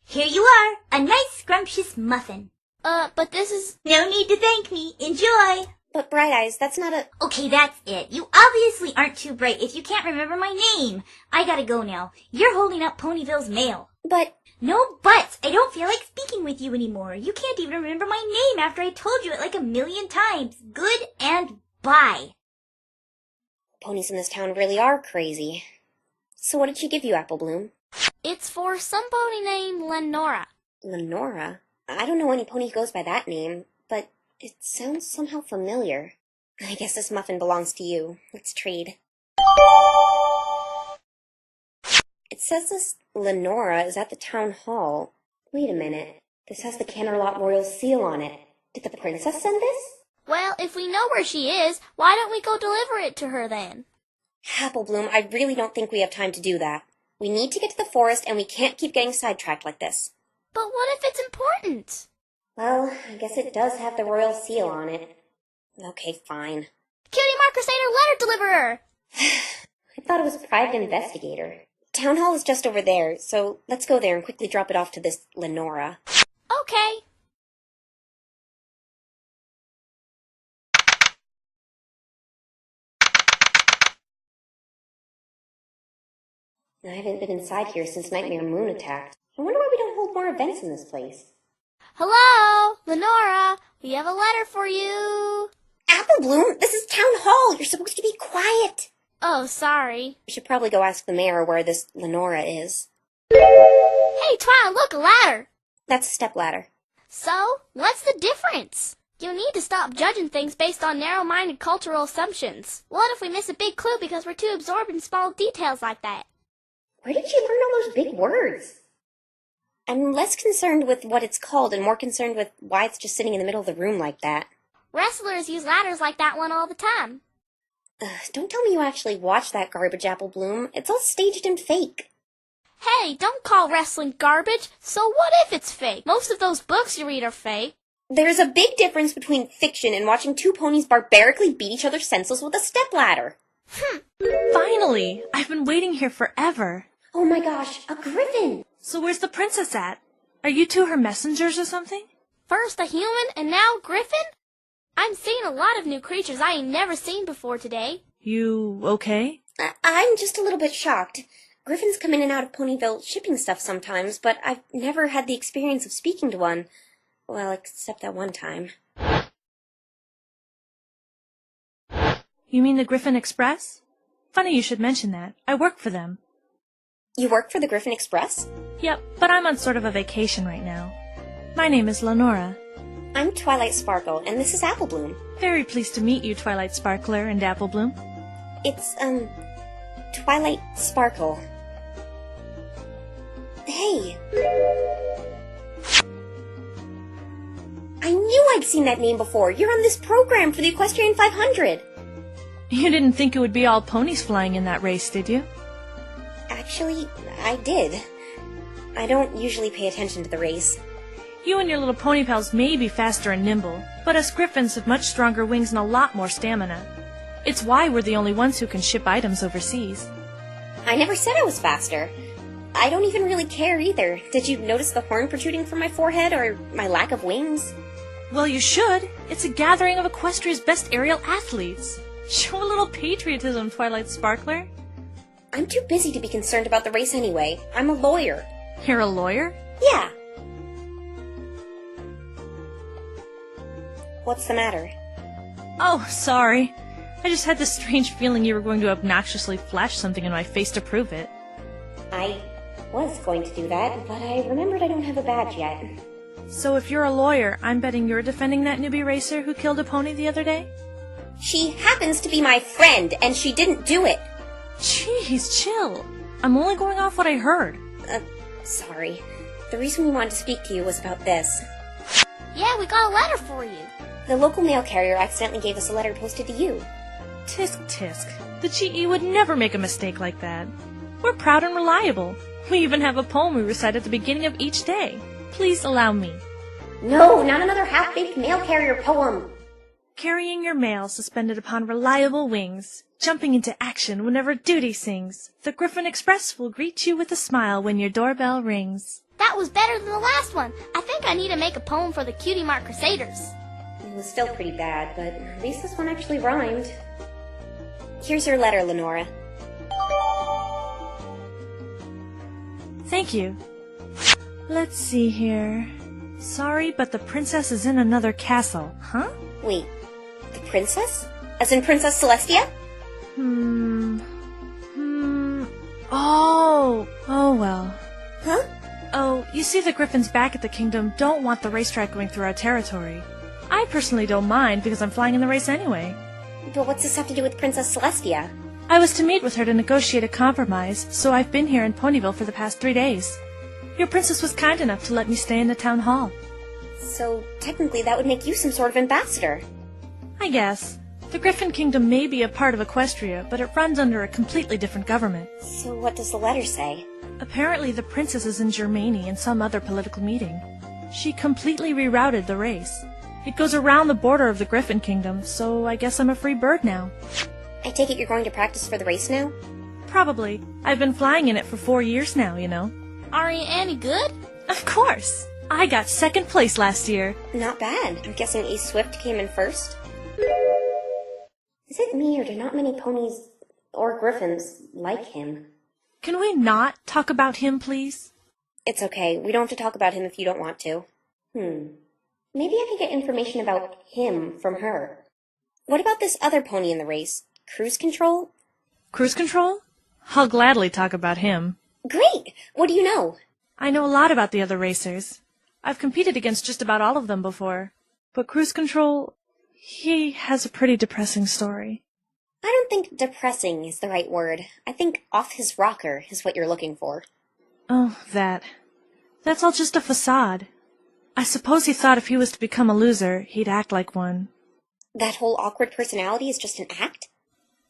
Here you are, a nice scrumptious muffin. But this is... No need to thank me. Enjoy. But Bright Eyes, that's not a... Okay, that's it. You obviously aren't too bright if you can't remember my name. I gotta go now. You're holding up Ponyville's mail. But... No buts. I don't feel like speaking with you anymore. You can't even remember my name after I told you it like 1,000,000 times. Good and bye. Ponies in this town really are crazy. So what did she give you, Apple Bloom? It's for some pony named Lenora. Lenora? I don't know any pony who goes by that name, but it sounds somehow familiar. I guess this muffin belongs to you. Let's trade. It says this Lenora is at the town hall. Wait a minute. This has the Canterlot Royal seal on it. Did the princess send this? Well, if we know where she is, why don't we go deliver it to her then? Apple Bloom, I really don't think we have time to do that. We need to get to the forest and we can't keep getting sidetracked like this. But what if it's important? Well, I guess it does have the royal seal on it. Okay, fine. Cutie Mark Crusader letter deliverer! I thought it was private investigator. Town Hall is just over there, so let's go there and quickly drop it off to this Lenora. Okay. I haven't been inside here since Nightmare Moon attacked. I wonder why we don't hold more events in this place. Hello, Lenora. We have a letter for you. Apple Bloom, this is Town Hall. You're supposed to be quiet. Oh, sorry. We should probably go ask the mayor where this Lenora is. Hey, Twilight, look, a ladder. That's a stepladder. So, what's the difference? You need to stop judging things based on narrow-minded cultural assumptions. What if we miss a big clue because we're too absorbed in small details like that? Where did you learn all those big words? I'm less concerned with what it's called and more concerned with why it's just sitting in the middle of the room like that. Wrestlers use ladders like that one all the time. Don't tell me you actually watched that garbage, Apple Bloom. It's all staged and fake. Hey, don't call wrestling garbage. So what if it's fake? Most of those books you read are fake. There's a big difference between fiction and watching two ponies barbarically beat each other senseless with a stepladder. Finally! I've been waiting here forever. Oh my gosh, a griffin! So where's the princess at? Are you two her messengers or something? First a human and now griffin? I'm seeing a lot of new creatures I ain't never seen before today. You okay? I'm just a little bit shocked. Griffins come in and out of Ponyville shipping stuff sometimes, but I've never had the experience of speaking to one. Well, except that one time. You mean the Griffin Express? Funny you should mention that. I work for them. You work for the Griffin Express? Yep, but I'm on sort of a vacation right now. My name is Lenora. I'm Twilight Sparkle, and this is Apple Bloom. Very pleased to meet you, Twilight Sparkler and Apple Bloom. It's, Twilight Sparkle. Hey. I knew I'd seen that name before. You're on this program for the Equestrian 500. You didn't think it would be all ponies flying in that race, did you? Actually, I did. I don't usually pay attention to the race. You and your little pony pals may be faster and nimble, but us griffins have much stronger wings and a lot more stamina. It's why we're the only ones who can ship items overseas. I never said I was faster. I don't even really care either. Did you notice the horn protruding from my forehead or my lack of wings? Well, you should. It's a gathering of Equestria's best aerial athletes. Show a little patriotism, Twilight Sparkler. I'm too busy to be concerned about the race anyway. I'm a lawyer. You're a lawyer? Yeah. What's the matter? Oh, sorry. I just had this strange feeling you were going to obnoxiously flash something in my face to prove it. I was going to do that, but I remembered I don't have a badge yet. So if you're a lawyer, I'm betting you're defending that newbie racer who killed a pony the other day? She happens to be my friend, and she didn't do it. Jeez, chill. I'm only going off what I heard. Sorry. The reason we wanted to speak to you was about this. Yeah, we got a letter for you. The local mail carrier accidentally gave us a letter posted to you. Tisk, tisk. The GE would never make a mistake like that. We're proud and reliable. We even have a poem we recite at the beginning of each day. Please allow me. No, not another half-baked mail carrier poem. Carrying your mail suspended upon reliable wings, jumping into action whenever duty sings, the Griffin Express will greet you with a smile when your doorbell rings. That was better than the last one. I think I need to make a poem for the Cutie Mark Crusaders. It was still pretty bad, but at least this one actually rhymed. Here's your letter, Lenora. Thank you. Let's see here. Sorry, but the princess is in another castle. Huh? Wait, the princess? As in Princess Celestia? Oh well. Huh? Oh, you see the griffins back at the kingdom don't want the racetrack going through our territory. I personally don't mind because I'm flying in the race anyway. But what's this have to do with Princess Celestia? I was to meet with her to negotiate a compromise, so I've been here in Ponyville for the past 3 days. Your princess was kind enough to let me stay in the town hall. So, technically that would make you some sort of ambassador. I guess. The Griffin Kingdom may be a part of Equestria, but it runs under a completely different government. So what does the letter say? Apparently the princess is in Germany in some other political meeting. She completely rerouted the race. It goes around the border of the Griffin Kingdom, so I guess I'm a free bird now. I take it you're going to practice for the race now? Probably. I've been flying in it for 4 years now, you know. Are you any good? Of course. I got 2nd place last year. Not bad. I'm guessing Ace Swift came in first. Is it me, or do not many ponies or griffins like him? Can we not talk about him, please? It's okay. We don't have to talk about him if you don't want to. Maybe I could get information about him from her. What about this other pony in the race? Cruise Control? Cruise Control? I'll gladly talk about him. Great! What do you know? I know a lot about the other racers. I've competed against just about all of them before. But Cruise Control, he has a pretty depressing story. I don't think depressing is the right word. I think off his rocker is what you're looking for. Oh, that. That's all just a facade. I suppose he thought if he was to become a loser, he'd act like one. That whole awkward personality is just an act?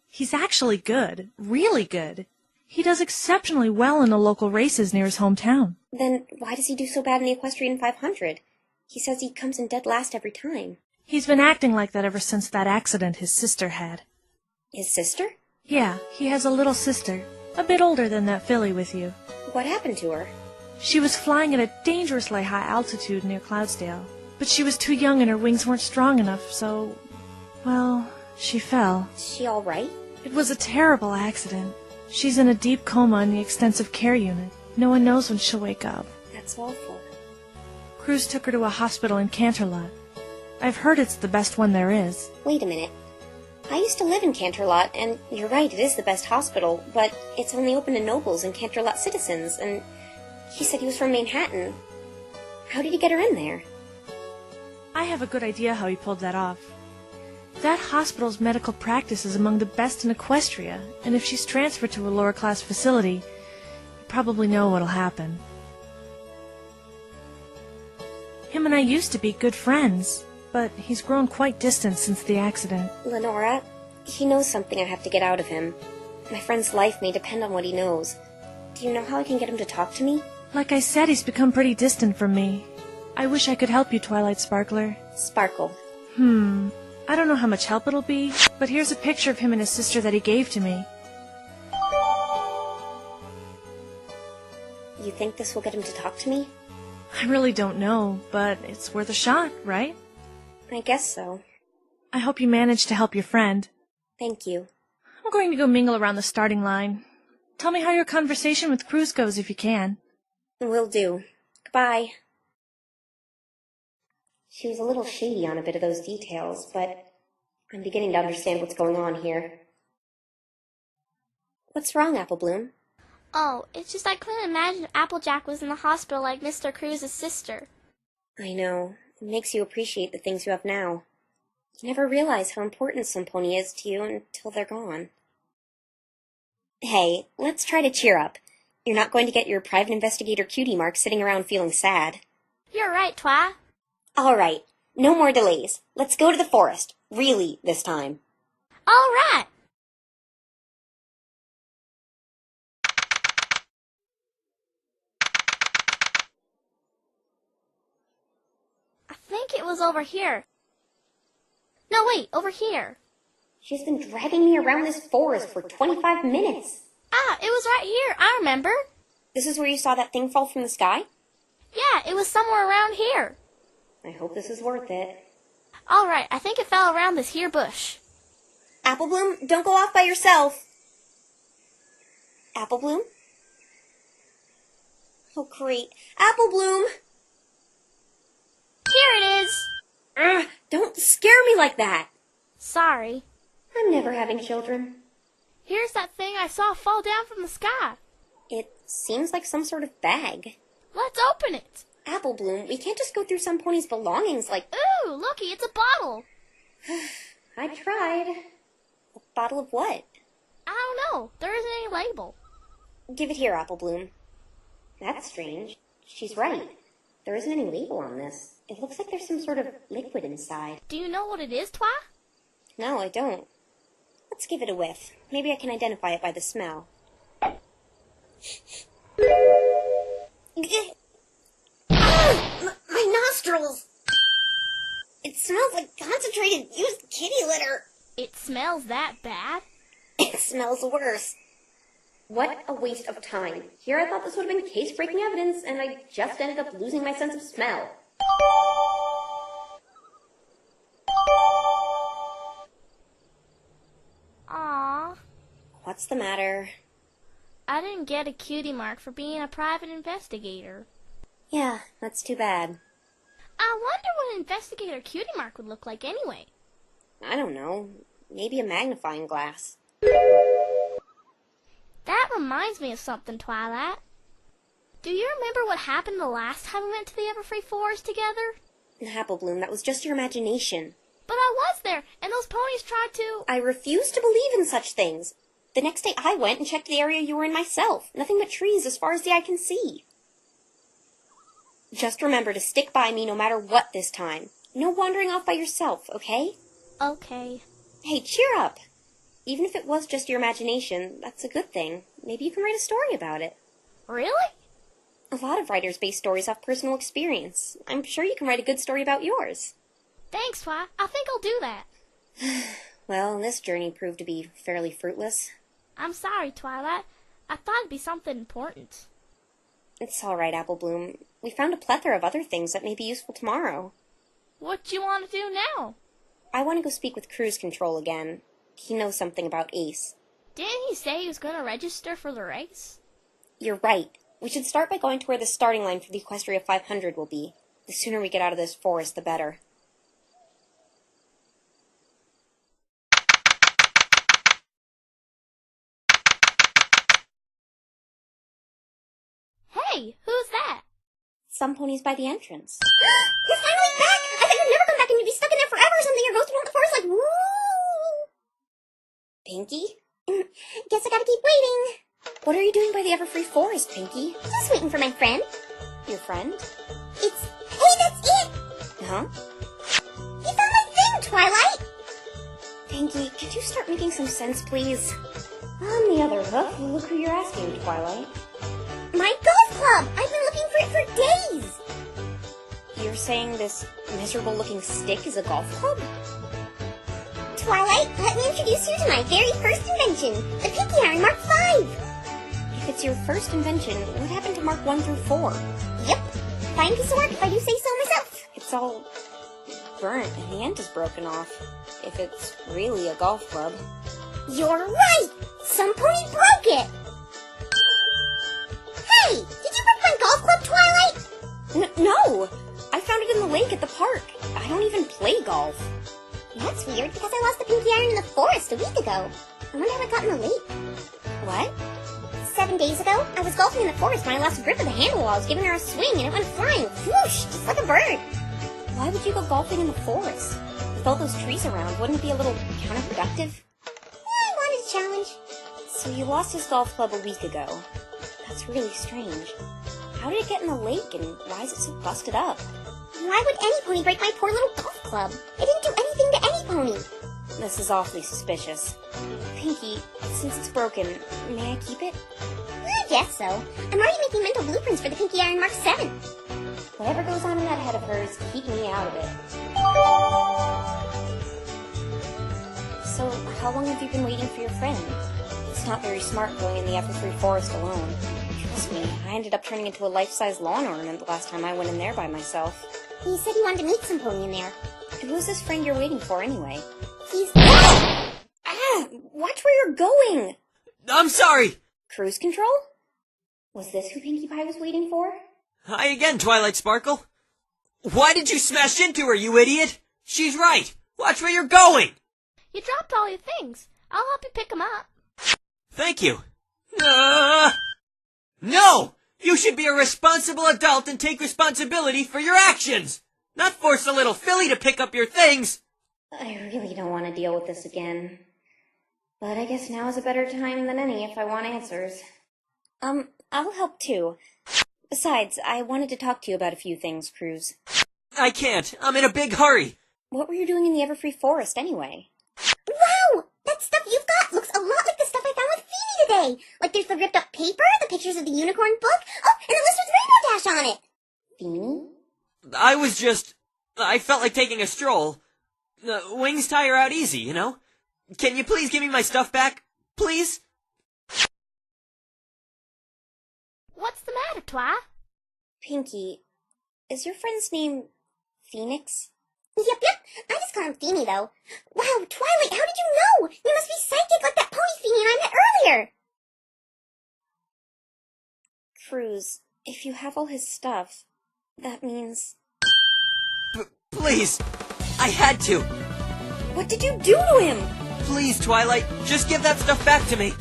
He's actually good. Really good. He does exceptionally well in the local races near his hometown. Then why does he do so bad in the Equestrian 500? He says he comes in dead last every time. He's been acting like that ever since that accident his sister had. His sister? Yeah, he has a little sister. A bit older than that filly with you. What happened to her? She was flying at a dangerously high altitude near Cloudsdale. But she was too young and her wings weren't strong enough, so... well, she fell. Is she all right? It was a terrible accident. She's in a deep coma in the extensive care unit. No one knows when she'll wake up. That's awful. Cruz took her to a hospital in Canterlot. I've heard it's the best one there is. Wait a minute. I used to live in Canterlot, and you're right, it is the best hospital, but it's only open to nobles and Canterlot citizens, and he said he was from Manhattan. How did he get her in there? I have a good idea how he pulled that off. That hospital's medical practice is among the best in Equestria, and if she's transferred to a lower-class facility, you probably know what'll happen. Him and I used to be good friends, but he's grown quite distant since the accident. Lenora, he knows something I have to get out of him. My friend's life may depend on what he knows. Do you know how I can get him to talk to me? Like I said, he's become pretty distant from me. I wish I could help you, Twilight Sparkler. Sparkle. I don't know how much help it'll be, but here's a picture of him and his sister that he gave to me. You think this will get him to talk to me? I really don't know, but it's worth a shot, right? I guess so. I hope you manage to help your friend. Thank you. I'm going to go mingle around the starting line. Tell me how your conversation with Cruz goes if you can. Will do. Goodbye. She was a little shady on a bit of those details, but I'm beginning to understand what's going on here. What's wrong, Apple Bloom? Oh, it's just I couldn't imagine Applejack was in the hospital like Mr. Cruz's sister. I know. It makes you appreciate the things you have now. You never realize how important some pony is to you until they're gone. Hey, let's try to cheer up. You're not going to get your private investigator cutie mark sitting around feeling sad. You're right, Twa. All right. No more delays. Let's go to the forest. Really, this time. All right. I think it was over here. No, wait, over here. She's been dragging me around this forest for 25 minutes. Ah, it was right here. I remember. This is where you saw that thing fall from the sky? Yeah, it was somewhere around here. I hope this is worth it. All right, I think it fell around this here bush. Apple Bloom, don't go off by yourself. Apple Bloom? Oh, great. Apple Bloom! Here it is. Ugh, don't scare me like that. Sorry. I'm never having children. Here's that thing I saw fall down from the sky. It seems like some sort of bag. Let's open it. Apple Bloom, we can't just go through some pony's belongings like... Ooh, looky, it's a bottle. I tried. A bottle of what? I don't know. There isn't any label. Give it here, Apple Bloom. That's strange. She's right. There isn't any label on this. It looks like there's some sort of liquid inside. Do you know what it is, Twa? No, I don't. Let's give it a whiff. Maybe I can identify it by the smell. My nostrils! It smells like concentrated used kitty litter. It smells that bad? It smells worse. What a waste of time. Here I thought this would have been case-breaking evidence, and I just ended up losing my sense of smell. Aww. What's the matter? I didn't get a cutie mark for being a private investigator. Yeah, that's too bad. I wonder what an investigator cutie mark would look like anyway. I don't know. Maybe a magnifying glass. That reminds me of something, Twilight. Do you remember what happened the last time we went to the Everfree Forest together? Apple Bloom, that was just your imagination. But I was there, and those ponies tried to... I refuse to believe in such things. The next day I went and checked the area you were in myself. Nothing but trees as far as the eye can see. Just remember to stick by me no matter what this time. No wandering off by yourself, okay? Okay. Hey, cheer up. Even if it was just your imagination, that's a good thing. Maybe you can write a story about it. Really? A lot of writers base stories off personal experience. I'm sure you can write a good story about yours. Thanks, Twi. I think I'll do that. Well, this journey proved to be fairly fruitless. I'm sorry, Twilight. I thought it'd be something important. It's all right, Apple Bloom. We found a plethora of other things that may be useful tomorrow. What do you want to do now? I want to go speak with Cruise Control again. He knows something about Ace. Didn't he say he was going to register for the race? You're right. We should start by going to where the starting line for the Equestria 500 will be. The sooner we get out of this forest, the better. Hey, who's that? Some ponies by the entrance. You're finally back! I thought you'd never come back and you'd be stuck in there forever or something, or go through the forest like, woo! Pinky? Guess I gotta keep waiting. What are you doing by the Everfree Forest, Pinky? Just waiting for my friend. Your friend? Hey, that's it! Huh? You found my thing, Twilight! Pinky, could you start making some sense, please? On the other hook, look who you're asking, Twilight. My golf club! I've been looking for it for days! You're saying this miserable-looking stick is a golf club? Twilight, let me introduce you to my very first invention, the Pinky Iron Mark V! If it's your first invention, what happened to Mark 1 through 4? Yep. Fine piece of work if I do say so myself. It's all burnt and the end is broken off. If it's really a golf club. You're right! Some pony broke it! Hey! Did you break my golf club, Twilight? No! I found it in the lake at the park. I don't even play golf. That's weird, because I lost the Pinky Iron in the forest a week ago. I wonder how it got in the lake. What? 7 days ago, I was golfing in the forest when I lost grip of the handle while I was giving her a swing, and it went flying, whoosh, just like a bird. Why would you go golfing in the forest? With all those trees around, wouldn't it be a little counterproductive? I wanted a challenge. So you lost his golf club a week ago. That's really strange. How did it get in the lake, and why is it so busted up? Why would any pony break my poor little golf club? I didn't do anything to any pony. This is awfully suspicious. Pinky, since it's broken, may I keep it? I guess so. I'm already making mental blueprints for the Pinky Iron Mark 7. Whatever goes on in that head of hers, keep me out of it. So, how long have you been waiting for your friend? It's not very smart going in the Everfree Forest alone. Trust me, I ended up turning into a life-size lawn ornament the last time I went in there by myself. He said he wanted to meet some pony in there. Who's this friend you're waiting for anyway? He's... Ah! Watch where you're going! I'm sorry! Cruise control? Was this who Pinkie Pie was waiting for? Hi again, Twilight Sparkle. Why did you smash into her, you idiot? She's right. Watch where you're going. You dropped all your things. I'll help you pick them up. Thank you. No! You should be a responsible adult and take responsibility for your actions! Not force a little filly to pick up your things! I really don't want to deal with this again. But I guess now is a better time than any if I want answers. I'll help too. Besides, I wanted to talk to you about a few things, Cruz. I can't. I'm in a big hurry. What were you doing in the Everfree Forest anyway? Wow! That stuff you've got looks a lot like the stuff I found with Phoebe today. Like there's the ripped up paper, the pictures of the unicorn book, oh, and the list with Rainbow Dash on it. Beanie? I felt like taking a stroll. Wings tire out easy, you know? Can you please give me my stuff back? Please? What's the matter, Twi? Pinky, is your friend's name Phoenix? Yep. I just call him Feeny, though. Wow, Twilight, how did you know? You must be psychic like that pony Feeny I met earlier. Cruz, if you have all his stuff, that means... Please! I had to! What did you do to him? Please, Twilight, just give that stuff back to me!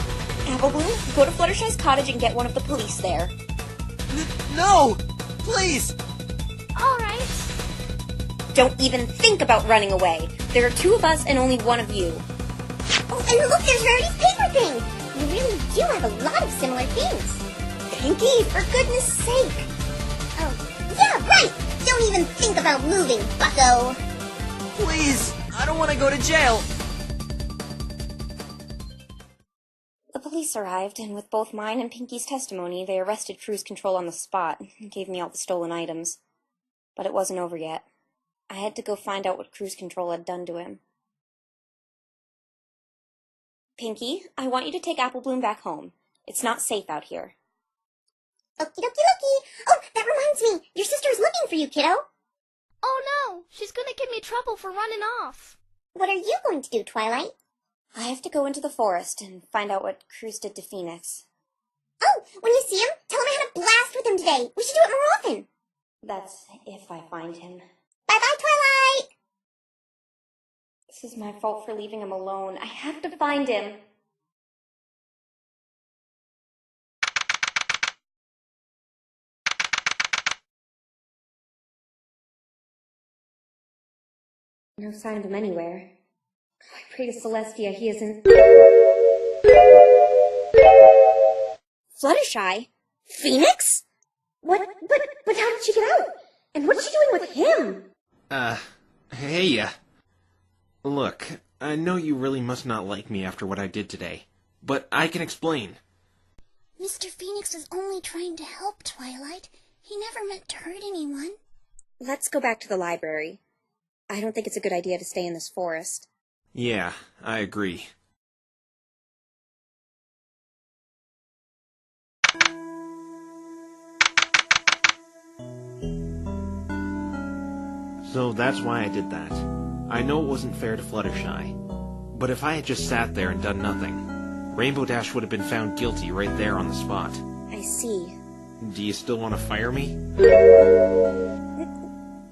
Apple Bloom, go to Fluttershy's cottage and get one of the police there. No! Please! Alright. Don't even think about running away. There are 2 of us and only 1 of you. Oh, and look, there's Rarity's paper thing. You really do have a lot of similar things. Pinky, for goodness sake. Oh, yeah, right. Don't even think about moving, bucko. Please! I don't want to go to jail! The police arrived, and with both mine and Pinky's testimony, they arrested Cruise Control on the spot and gave me all the stolen items. But it wasn't over yet. I had to go find out what Cruise Control had done to him. Pinky, I want you to take Apple Bloom back home. It's not safe out here. Okie dokie dokie. Oh, that reminds me. Your sister's looking for you, kiddo. Oh no, she's gonna give me trouble for running off. What are you going to do, Twilight? I have to go into the forest and find out what Cruz did to Phoenix. Oh, when you see him, tell him I had a blast with him today. We should do it more often. That's if I find him. Bye-bye, Twilight! This is my fault for leaving him alone. I have to find him. No sign of him anywhere. I pray to Celestia he isn't... Fluttershy? Phoenix? But how did she get out? And what's she doing with him? Hey, look, I know you really must not like me after what I did today, but I can explain. Mr. Phoenix was only trying to help, Twilight. He never meant to hurt anyone. Let's go back to the library. I don't think it's a good idea to stay in this forest. Yeah, I agree. So that's why I did that. I know it wasn't fair to Fluttershy, but if I had just sat there and done nothing, Rainbow Dash would have been found guilty right there on the spot. I see. Do you still want to fire me?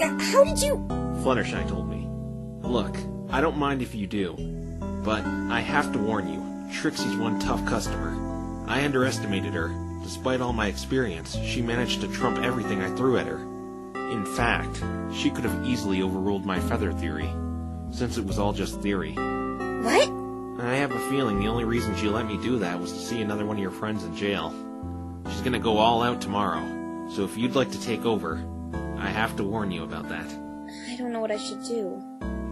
How did you... Fluttershy told me. Look, I don't mind if you do, but I have to warn you, Trixie's one tough customer. I underestimated her. Despite all my experience, she managed to trump everything I threw at her. In fact, she could have easily overruled my feather theory, since it was all just theory. What? I have a feeling the only reason she let me do that was to see another one of your friends in jail. She's gonna go all out tomorrow, so if you'd like to take over, I have to warn you about that. I don't know what I should do.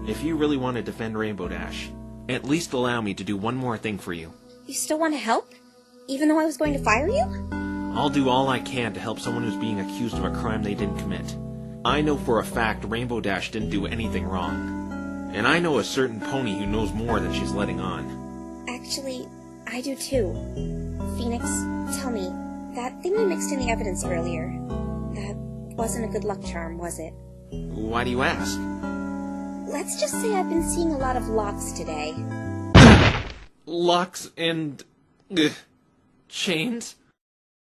If you really want to defend Rainbow Dash, at least allow me to do one more thing for you. You still want to help? Even though I was going to fire you? I'll do all I can to help someone who's being accused of a crime they didn't commit. I know for a fact Rainbow Dash didn't do anything wrong. And I know a certain pony who knows more than she's letting on. Actually, I do too. Phoenix, tell me, that thing you mixed in the evidence earlier, that wasn't a good luck charm, was it? Why do you ask? Let's just say I've been seeing a lot of locks today. Locks and... chains?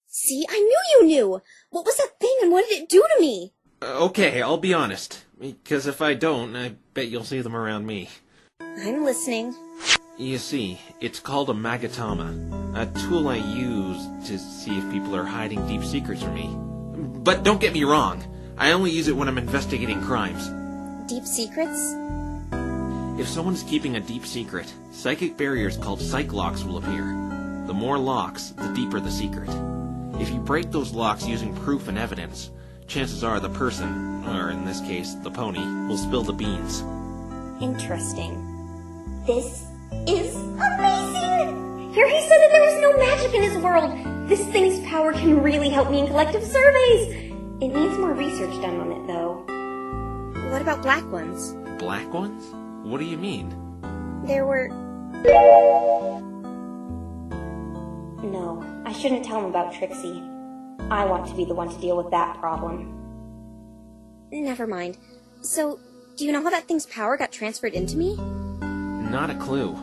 See, I knew you knew! What was that thing and what did it do to me? Okay, I'll be honest. Because if I don't, I bet you'll see them around me. I'm listening. You see, it's called a magatama. A tool I use to see if people are hiding deep secrets from me. But don't get me wrong. I only use it when I'm investigating crimes. Deep secrets? If someone's keeping a deep secret, psychic barriers called psych locks will appear. The more locks, the deeper the secret. If you break those locks using proof and evidence, chances are the person, or in this case, the pony, will spill the beans. Interesting. This is amazing! Here he said that there was no magic in his world. This thing's power can really help me in collective surveys. It needs more research done on it, though. What about black ones? Black ones? What do you mean? There were... No, I shouldn't tell him about Trixie. I want to be the one to deal with that problem. Never mind. So, do you know how that thing's power got transferred into me? Not a clue.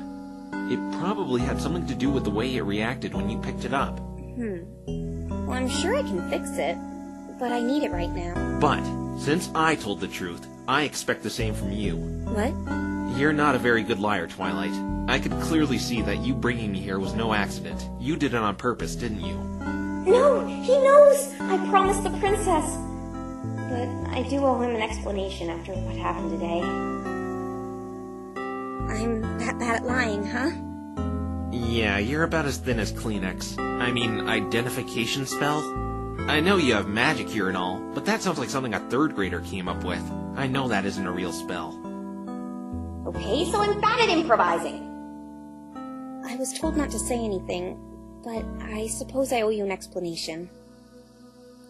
It probably had something to do with the way it reacted when you picked it up. Well, I'm sure I can fix it, but I need it right now. But, since I told the truth, I expect the same from you. What? You're not a very good liar, Twilight. I could clearly see that you bringing me here was no accident. You did it on purpose, didn't you? No, he knows! I promised the princess. But I do owe him an explanation after what happened today. I'm that bad at lying, huh? Yeah, you're about as thin as Kleenex. I mean, identification spell? I know you have magic here and all, but that sounds like something a third grader came up with. I know that isn't a real spell. Okay, so I'm bad at improvising. I was told not to say anything, but I suppose I owe you an explanation.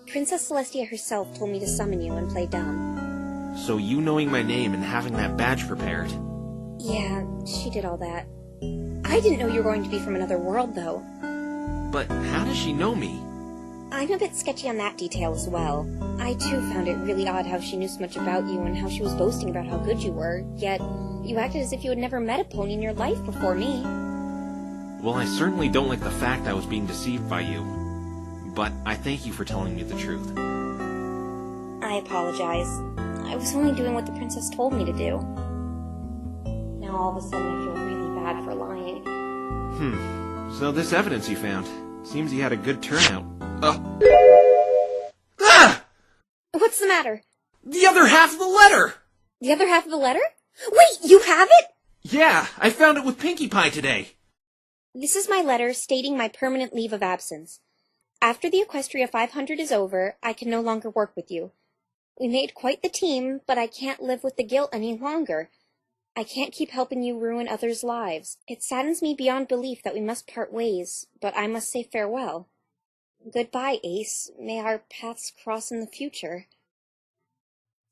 Princess Celestia herself told me to summon you and play dumb. So you knowing my name and having that badge prepared? Yeah, she did all that. I didn't know you were going to be from another world, though. But how does she know me? I'm a bit sketchy on that detail as well. I too found it really odd how she knew so much about you and how she was boasting about how good you were, yet you acted as if you had never met a pony in your life before me. Well, I certainly don't like the fact I was being deceived by you. But I thank you for telling me the truth. I apologize. I was only doing what the princess told me to do. Now all of a sudden I feel really bad for lying. So this evidence you found. Seems you had a good turnout. What's the matter? The other half of the letter! The other half of the letter? Wait, you have it? Yeah, I found it with Pinkie Pie today. This is my letter stating my permanent leave of absence. After the Equestria 500 is over, I can no longer work with you. We made quite the team, but I can't live with the guilt any longer. I can't keep helping you ruin others' lives. It saddens me beyond belief that we must part ways, but I must say farewell. Goodbye, Ace. May our paths cross in the future.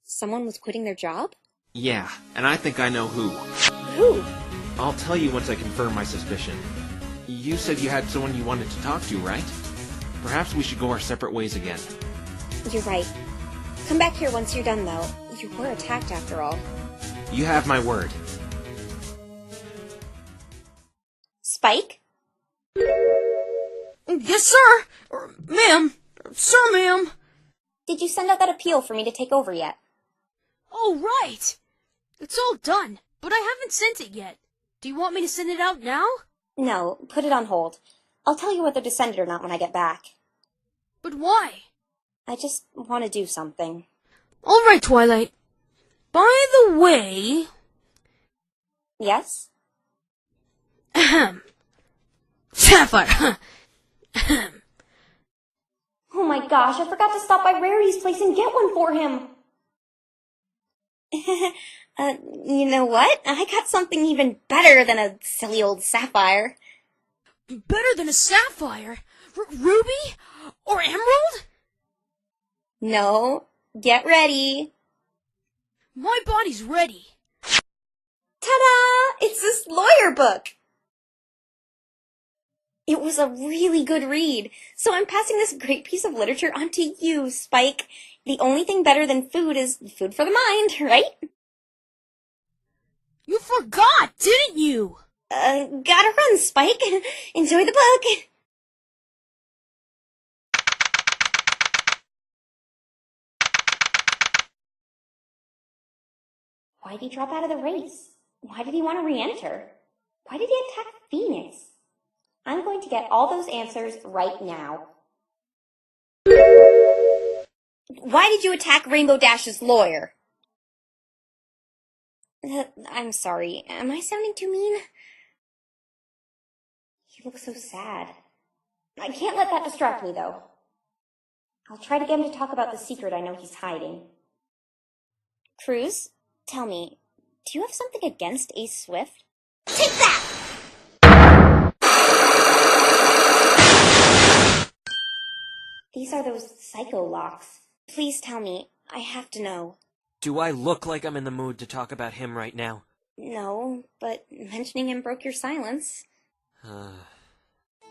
Someone was quitting their job? Yeah, and I think I know who. Who? I'll tell you once I confirm my suspicion. You said you had someone you wanted to talk to, right? Perhaps we should go our separate ways again. You're right. Come back here once you're done, though. You were attacked after all. You have my word. Spike? Yes, sir! Ma'am! Sir, ma'am! Did you send out that appeal for me to take over yet? Oh, right! It's all done, but I haven't sent it yet. Do you want me to send it out now? No, put it on hold. I'll tell you whether to send it or not when I get back. But why? I just want to do something. All right, Twilight. By the way... Yes? Ahem. Sapphire! Ahem. Oh my gosh, I forgot to stop by Rarity's place and get one for him! You know what? I got something even better than a silly old sapphire. Better than a sapphire? Ruby? Or emerald? No. Get ready. My body's ready. Ta-da! It's this lawyer book! It was a really good read, so I'm passing this great piece of literature on to you, Spike. The only thing better than food is food for the mind, right? You forgot, didn't you? Gotta run, Spike. Enjoy the book. Why did he drop out of the race? Why did he want to re-enter? Why did he attack Phoenix? I'm going to get all those answers right now. Why did you attack Rainbow Dash's lawyer? I'm sorry. Am I sounding too mean? He looks so sad. I can't let that distract me, though. I'll try to get him to talk about the secret I know he's hiding. Cruz, tell me, do you have something against Ace Swift? Take that! These are those psycho locks. Please tell me. I have to know. Do I look like I'm in the mood to talk about him right now? No, but mentioning him broke your silence.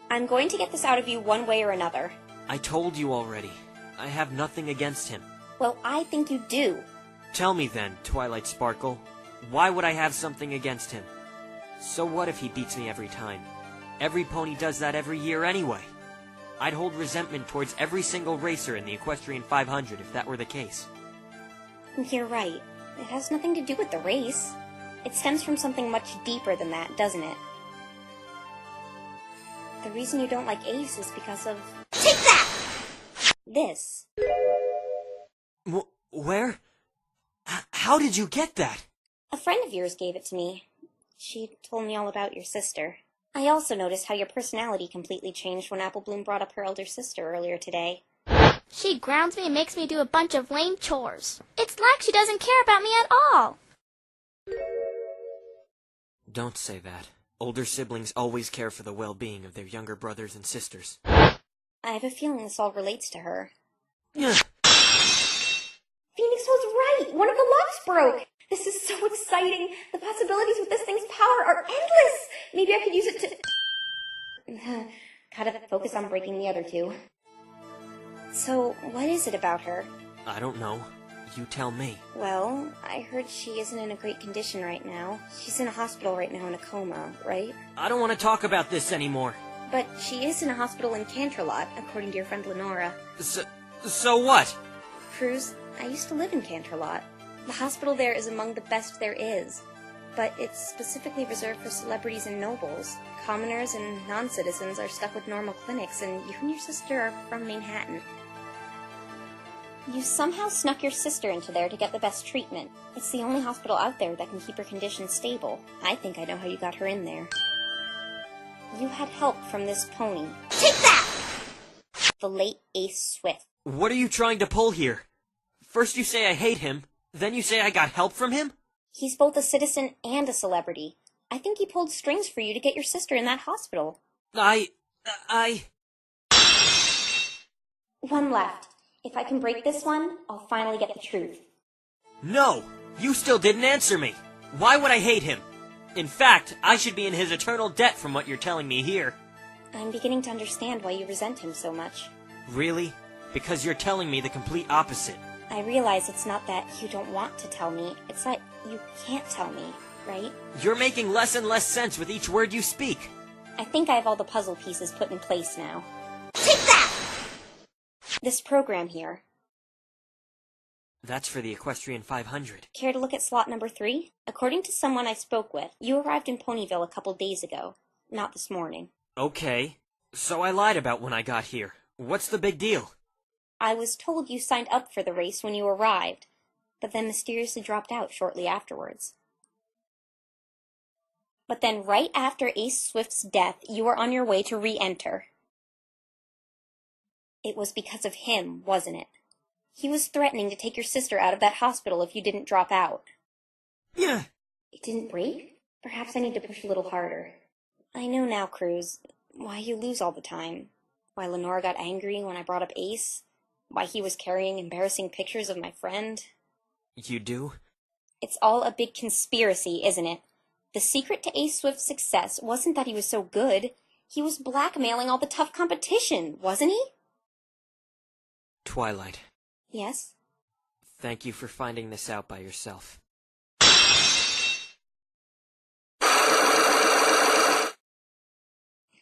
I'm going to get this out of you one way or another. I told you already. I have nothing against him. Well, I think you do. Tell me then, Twilight Sparkle, why would I have something against him? So what if he beats me every time? Every pony does that every year anyway. I'd hold resentment towards every single racer in the Equestrian 500 if that were the case. You're right. It has nothing to do with the race. It stems from something much deeper than that, doesn't it? The reason you don't like Ace is because of... Take that! This. Where? How did you get that? A friend of yours gave it to me. She told me all about your sister. I also noticed how your personality completely changed when Apple Bloom brought up her elder sister earlier today. She grounds me and makes me do a bunch of lame chores. It's like she doesn't care about me at all. Don't say that. Older siblings always care for the well-being of their younger brothers and sisters. I have a feeling this all relates to her. Phoenix was right! One of the locks broke! This is so exciting! The possibilities with this thing's power are endless! Maybe I could use it to... Gotta focus on breaking the other two. So, what is it about her? I don't know. You tell me. Well, I heard she isn't in a great condition right now. She's in a hospital right now in a coma, right? I don't want to talk about this anymore. But she is in a hospital in Canterlot, according to your friend Lenora. So what? Cruz, I used to live in Canterlot. The hospital there is among the best there is. But it's specifically reserved for celebrities and nobles. Commoners and non-citizens are stuck with normal clinics, and you and your sister are from Manhattan. You somehow snuck your sister into there to get the best treatment. It's the only hospital out there that can keep her condition stable. I think I know how you got her in there. You had help from this pony. Take that! The late Ace Swift. What are you trying to pull here? First you say I hate him, then you say I got help from him? He's both a citizen and a celebrity. I think he pulled strings for you to get your sister in that hospital. One left. If I can break this one, I'll finally get the truth. No! You still didn't answer me! Why would I hate him? In fact, I should be in his eternal debt from what you're telling me here. I'm beginning to understand why you resent him so much. Really? Because you're telling me the complete opposite. I realize it's not that you don't want to tell me, it's that you can't tell me, right? You're making less and less sense with each word you speak. I think I have all the puzzle pieces put in place now. Take that! This program here. That's for the Equestrian 500. Care to look at slot number 3? According to someone I spoke with, you arrived in Ponyville a couple days ago. Not this morning. Okay. So I lied about when I got here. What's the big deal? I was told you signed up for the race when you arrived, but then mysteriously dropped out shortly afterwards. But then right after Ace Swift's death, you were on your way to re-enter. It was because of him, wasn't it? He was threatening to take your sister out of that hospital if you didn't drop out. Yeah. It didn't break? Perhaps I need to push a little harder. I know now, Cruz, why you lose all the time. Why Lenora got angry when I brought up Ace. Why he was carrying embarrassing pictures of my friend. You do? It's all a big conspiracy, isn't it? The secret to Ace Swift's success wasn't that he was so good. He was blackmailing all the tough competition, wasn't he? Twilight. Yes? Thank you for finding this out by yourself. I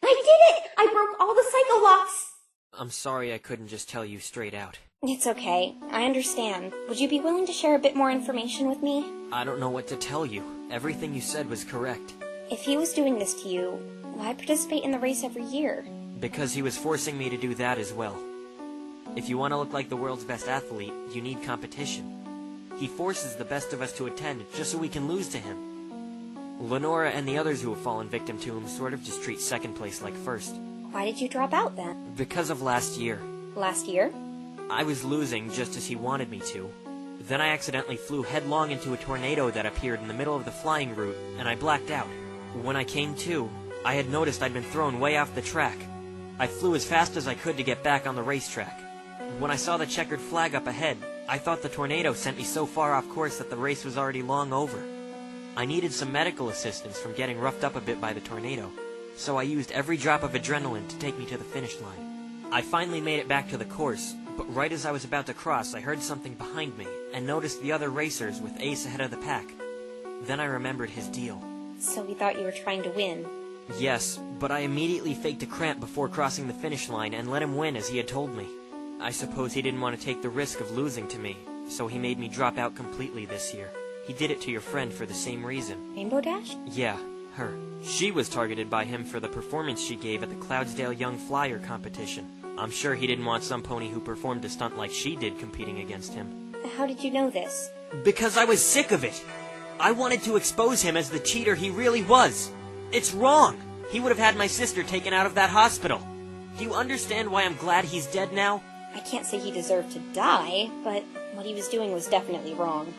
did it! I broke all the psycho locks! I'm sorry I couldn't just tell you straight out. It's okay. I understand. Would you be willing to share a bit more information with me? I don't know what to tell you. Everything you said was correct. If he was doing this to you, why participate in the race every year? Because he was forcing me to do that as well. If you want to look like the world's best athlete, you need competition. He forces the best of us to attend just so we can lose to him. Lenora and the others who have fallen victim to him sort of just treat second place like first. Why did you drop out then? Because of last year. Last year? I was losing just as he wanted me to. Then I accidentally flew headlong into a tornado that appeared in the middle of the flying route, and I blacked out. When I came to, I had noticed I'd been thrown way off the track. I flew as fast as I could to get back on the racetrack. When I saw the checkered flag up ahead, I thought the tornado sent me so far off course that the race was already long over. I needed some medical assistance from getting roughed up a bit by the tornado, so I used every drop of adrenaline to take me to the finish line. I finally made it back to the course, but right as I was about to cross, I heard something behind me, and noticed the other racers with Ace ahead of the pack. Then I remembered his deal. So he thought you were trying to win. Yes, but I immediately faked a cramp before crossing the finish line and let him win as he had told me. I suppose he didn't want to take the risk of losing to me, so he made me drop out completely this year. He did it to your friend for the same reason. Rainbow Dash? Yeah, her. She was targeted by him for the performance she gave at the Cloudsdale Young Flyer competition. I'm sure he didn't want some pony who performed a stunt like she did competing against him. How did you know this? Because I was sick of it. I wanted to expose him as the cheater he really was. It's wrong. He would have had my sister taken out of that hospital. Do you understand why I'm glad he's dead now? I can't say he deserved to die, but what he was doing was definitely wrong.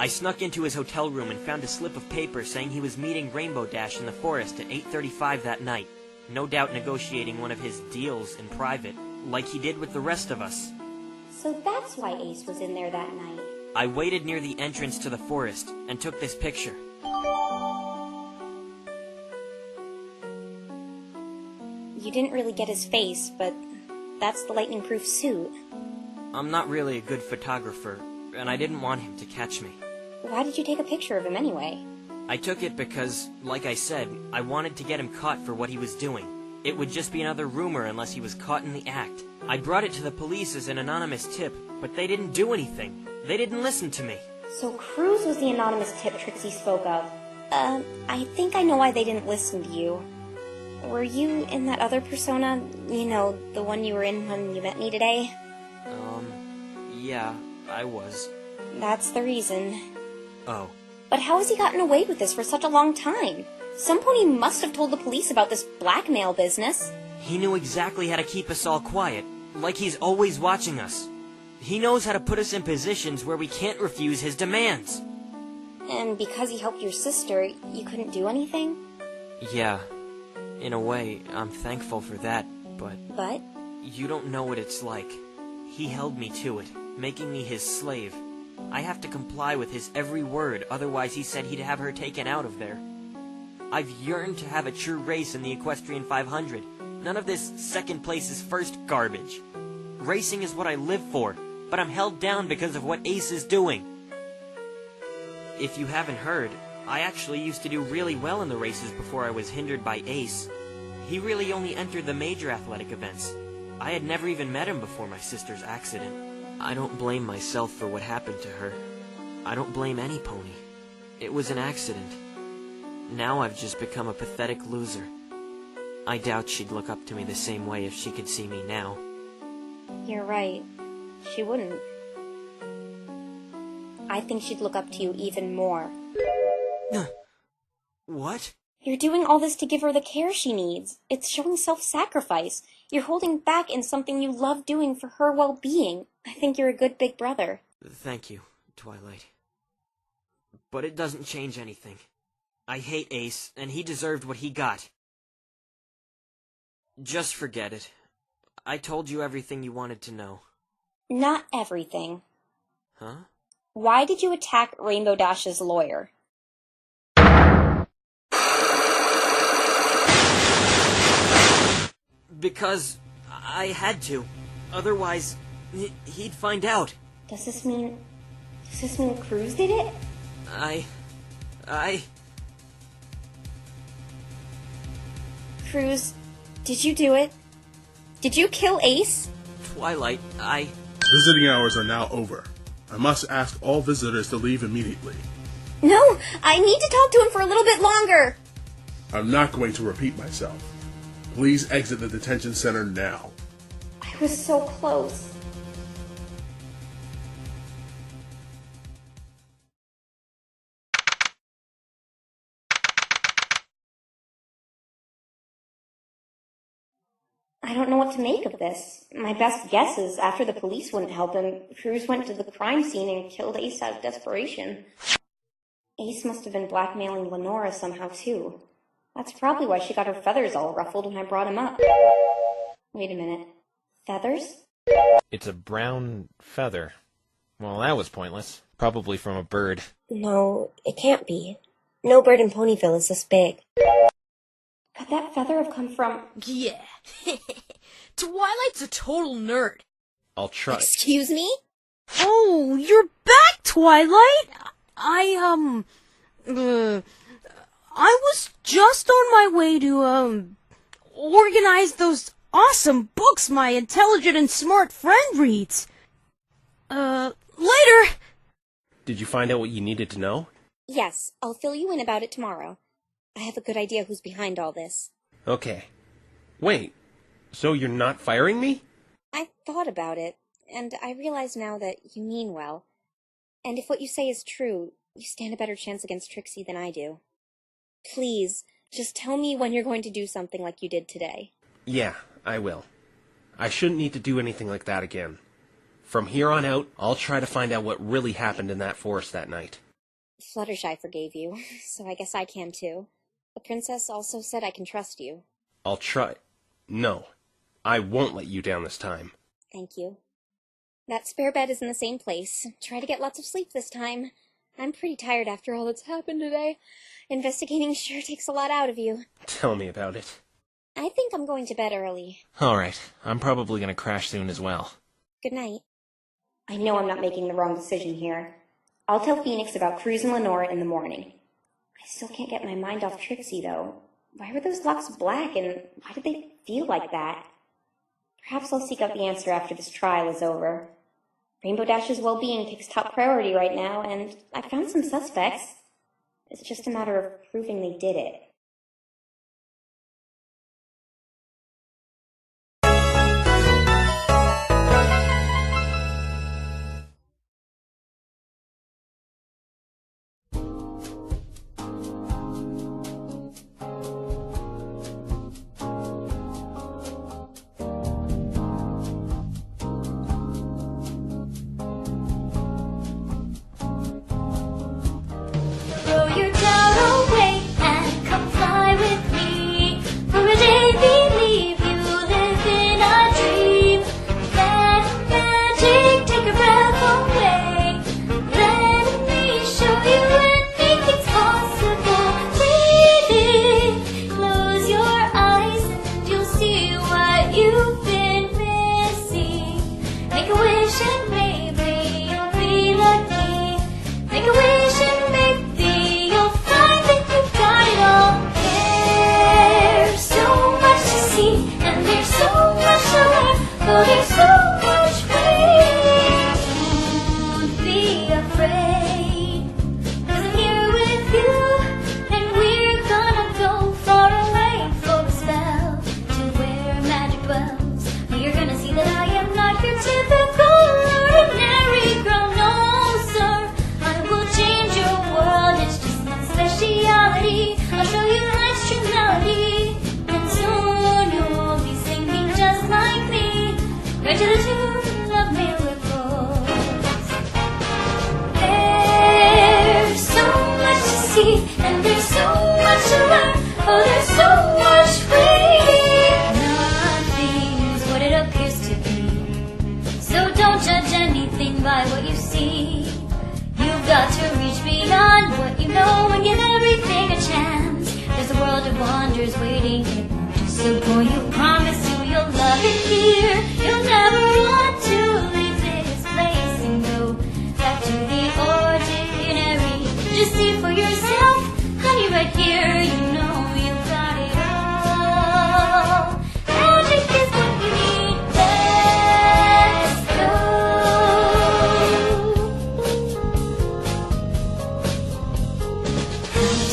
I snuck into his hotel room and found a slip of paper saying he was meeting Rainbow Dash in the forest at 8:35 that night. No doubt negotiating one of his deals in private, like he did with the rest of us. So that's why Ace was in there that night. I waited near the entrance to the forest and took this picture. You didn't really get his face, but that's the lightning-proof suit. I'm not really a good photographer, and I didn't want him to catch me. Why did you take a picture of him anyway? I took it because, like I said, I wanted to get him caught for what he was doing. It would just be another rumor unless he was caught in the act. I brought it to the police as an anonymous tip, but they didn't do anything. They didn't listen to me. So Cruz was the anonymous tip Trixie spoke of. I think I know why they didn't listen to you. Were you in that other persona? You know, the one you were in when you met me today? Yeah, I was. That's the reason. Oh. But how has he gotten away with this for such a long time? Some pony must have told the police about this blackmail business. He knew exactly how to keep us all quiet, like he's always watching us. He knows how to put us in positions where we can't refuse his demands. And because he helped your sister, you couldn't do anything? Yeah. In a way, I'm thankful for that, but... But? You don't know what it's like. He held me to it, making me his slave. I have to comply with his every word, otherwise he said he'd have her taken out of there. I've yearned to have a true race in the Equestrian 500. None of this second place is first garbage. Racing is what I live for, but I'm held down because of what Ace is doing. If you haven't heard, I actually used to do really well in the races before I was hindered by Ace. He really only entered the major athletic events. I had never even met him before my sister's accident. I don't blame myself for what happened to her. I don't blame any pony. It was an accident. Now I've just become a pathetic loser. I doubt she'd look up to me the same way if she could see me now. You're right. She wouldn't. I think she'd look up to you even more. What? You're doing all this to give her the care she needs. It's showing self-sacrifice. You're holding back in something you love doing for her well-being. I think you're a good big brother. Thank you, Twilight. But it doesn't change anything. I hate Ace, and he deserved what he got. Just forget it. I told you everything you wanted to know. Not everything. Huh? Why did you attack Rainbow Dash's lawyer? Because I had to. Otherwise, he'd find out. Does this mean Cruz did it? Cruz, did you do it? Did you kill Ace? Twilight, Visiting hours are now over. I must ask all visitors to leave immediately. No, I need to talk to him for a little bit longer. I'm not going to repeat myself. Please exit the detention center now. I was so close. I don't know what to make of this. My best guess is after the police wouldn't help him, Cruz went to the crime scene and killed Ace out of desperation. Ace must have been blackmailing Lenora somehow too. That's probably why she got her feathers all ruffled when I brought him up. Wait a minute. Feathers? It's a brown feather. Well, that was pointless. Probably from a bird. No, it can't be. No bird in Ponyville is this big. Could that feather have come from... Yeah. Twilight's a total nerd. I'll try. Excuse me? Oh, you're back, Twilight! I was just on my way to, organize those awesome books my intelligent and smart friend reads. Later! Did you find out what you needed to know? Yes, I'll fill you in about it tomorrow. I have a good idea who's behind all this. Okay. Wait, so you're not firing me? I thought about it, and I realize now that you mean well. And if what you say is true, you stand a better chance against Trixie than I do. Please, just tell me when you're going to do something like you did today. Yeah, I will. I shouldn't need to do anything like that again. From here on out, I'll try to find out what really happened in that forest that night. Fluttershy forgave you, so I guess I can too. The princess also said I can trust you. I'll try. No, I won't let you down this time. Thank you. That spare bed is in the same place. Try to get lots of sleep this time. I'm pretty tired after all that's happened today. Investigating sure takes a lot out of you. Tell me about it. I think I'm going to bed early. Alright, I'm probably gonna crash soon as well. Good night. I know I'm not making the wrong decision here. I'll tell Phoenix about Cruz and Lenora in the morning. I still can't get my mind off Trixie, though. Why were those locks black, and why did they feel like that? Perhaps I'll seek out the answer after this trial is over. Rainbow Dash's well-being takes top priority right now, and I found some suspects. It's just a matter of proving they did it.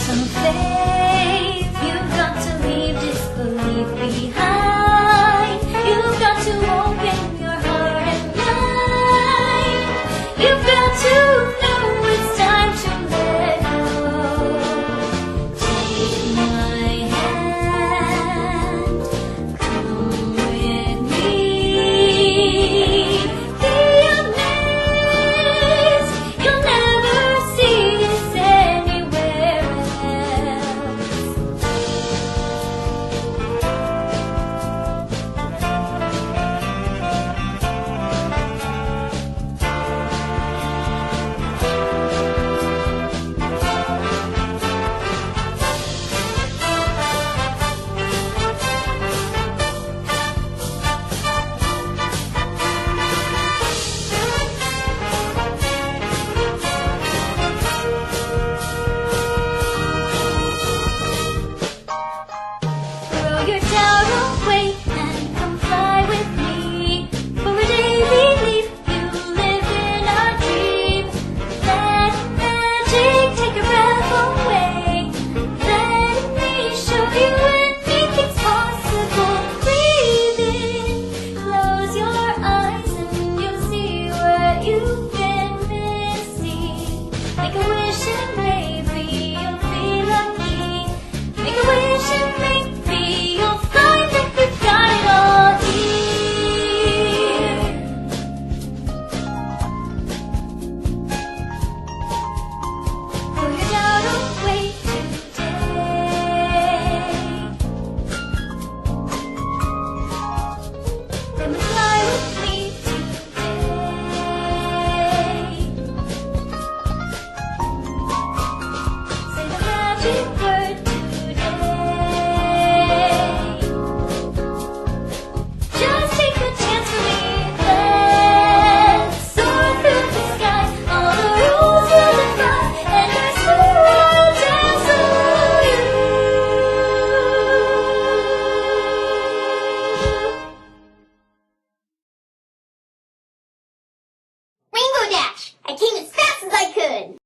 Some faith, you've got to leave disbelief behind. away and come fly with me. For a day believe you live in our dream. Let magic take your breath away. Let me show you anything's possible. Breathe in, close your eyes and you'll see what you've been missing. Make a wish and maybe you'll be lucky. Make a wish and maybe you'll find that you've got it all here. Throw your doubt away today. Come and fly with me today. Say the magic word today. Just take a chance for me. Let's soar through the sky. All the rules will defy, and I swear I'll dazzle you. Rainbow Dash! I came as fast as I could!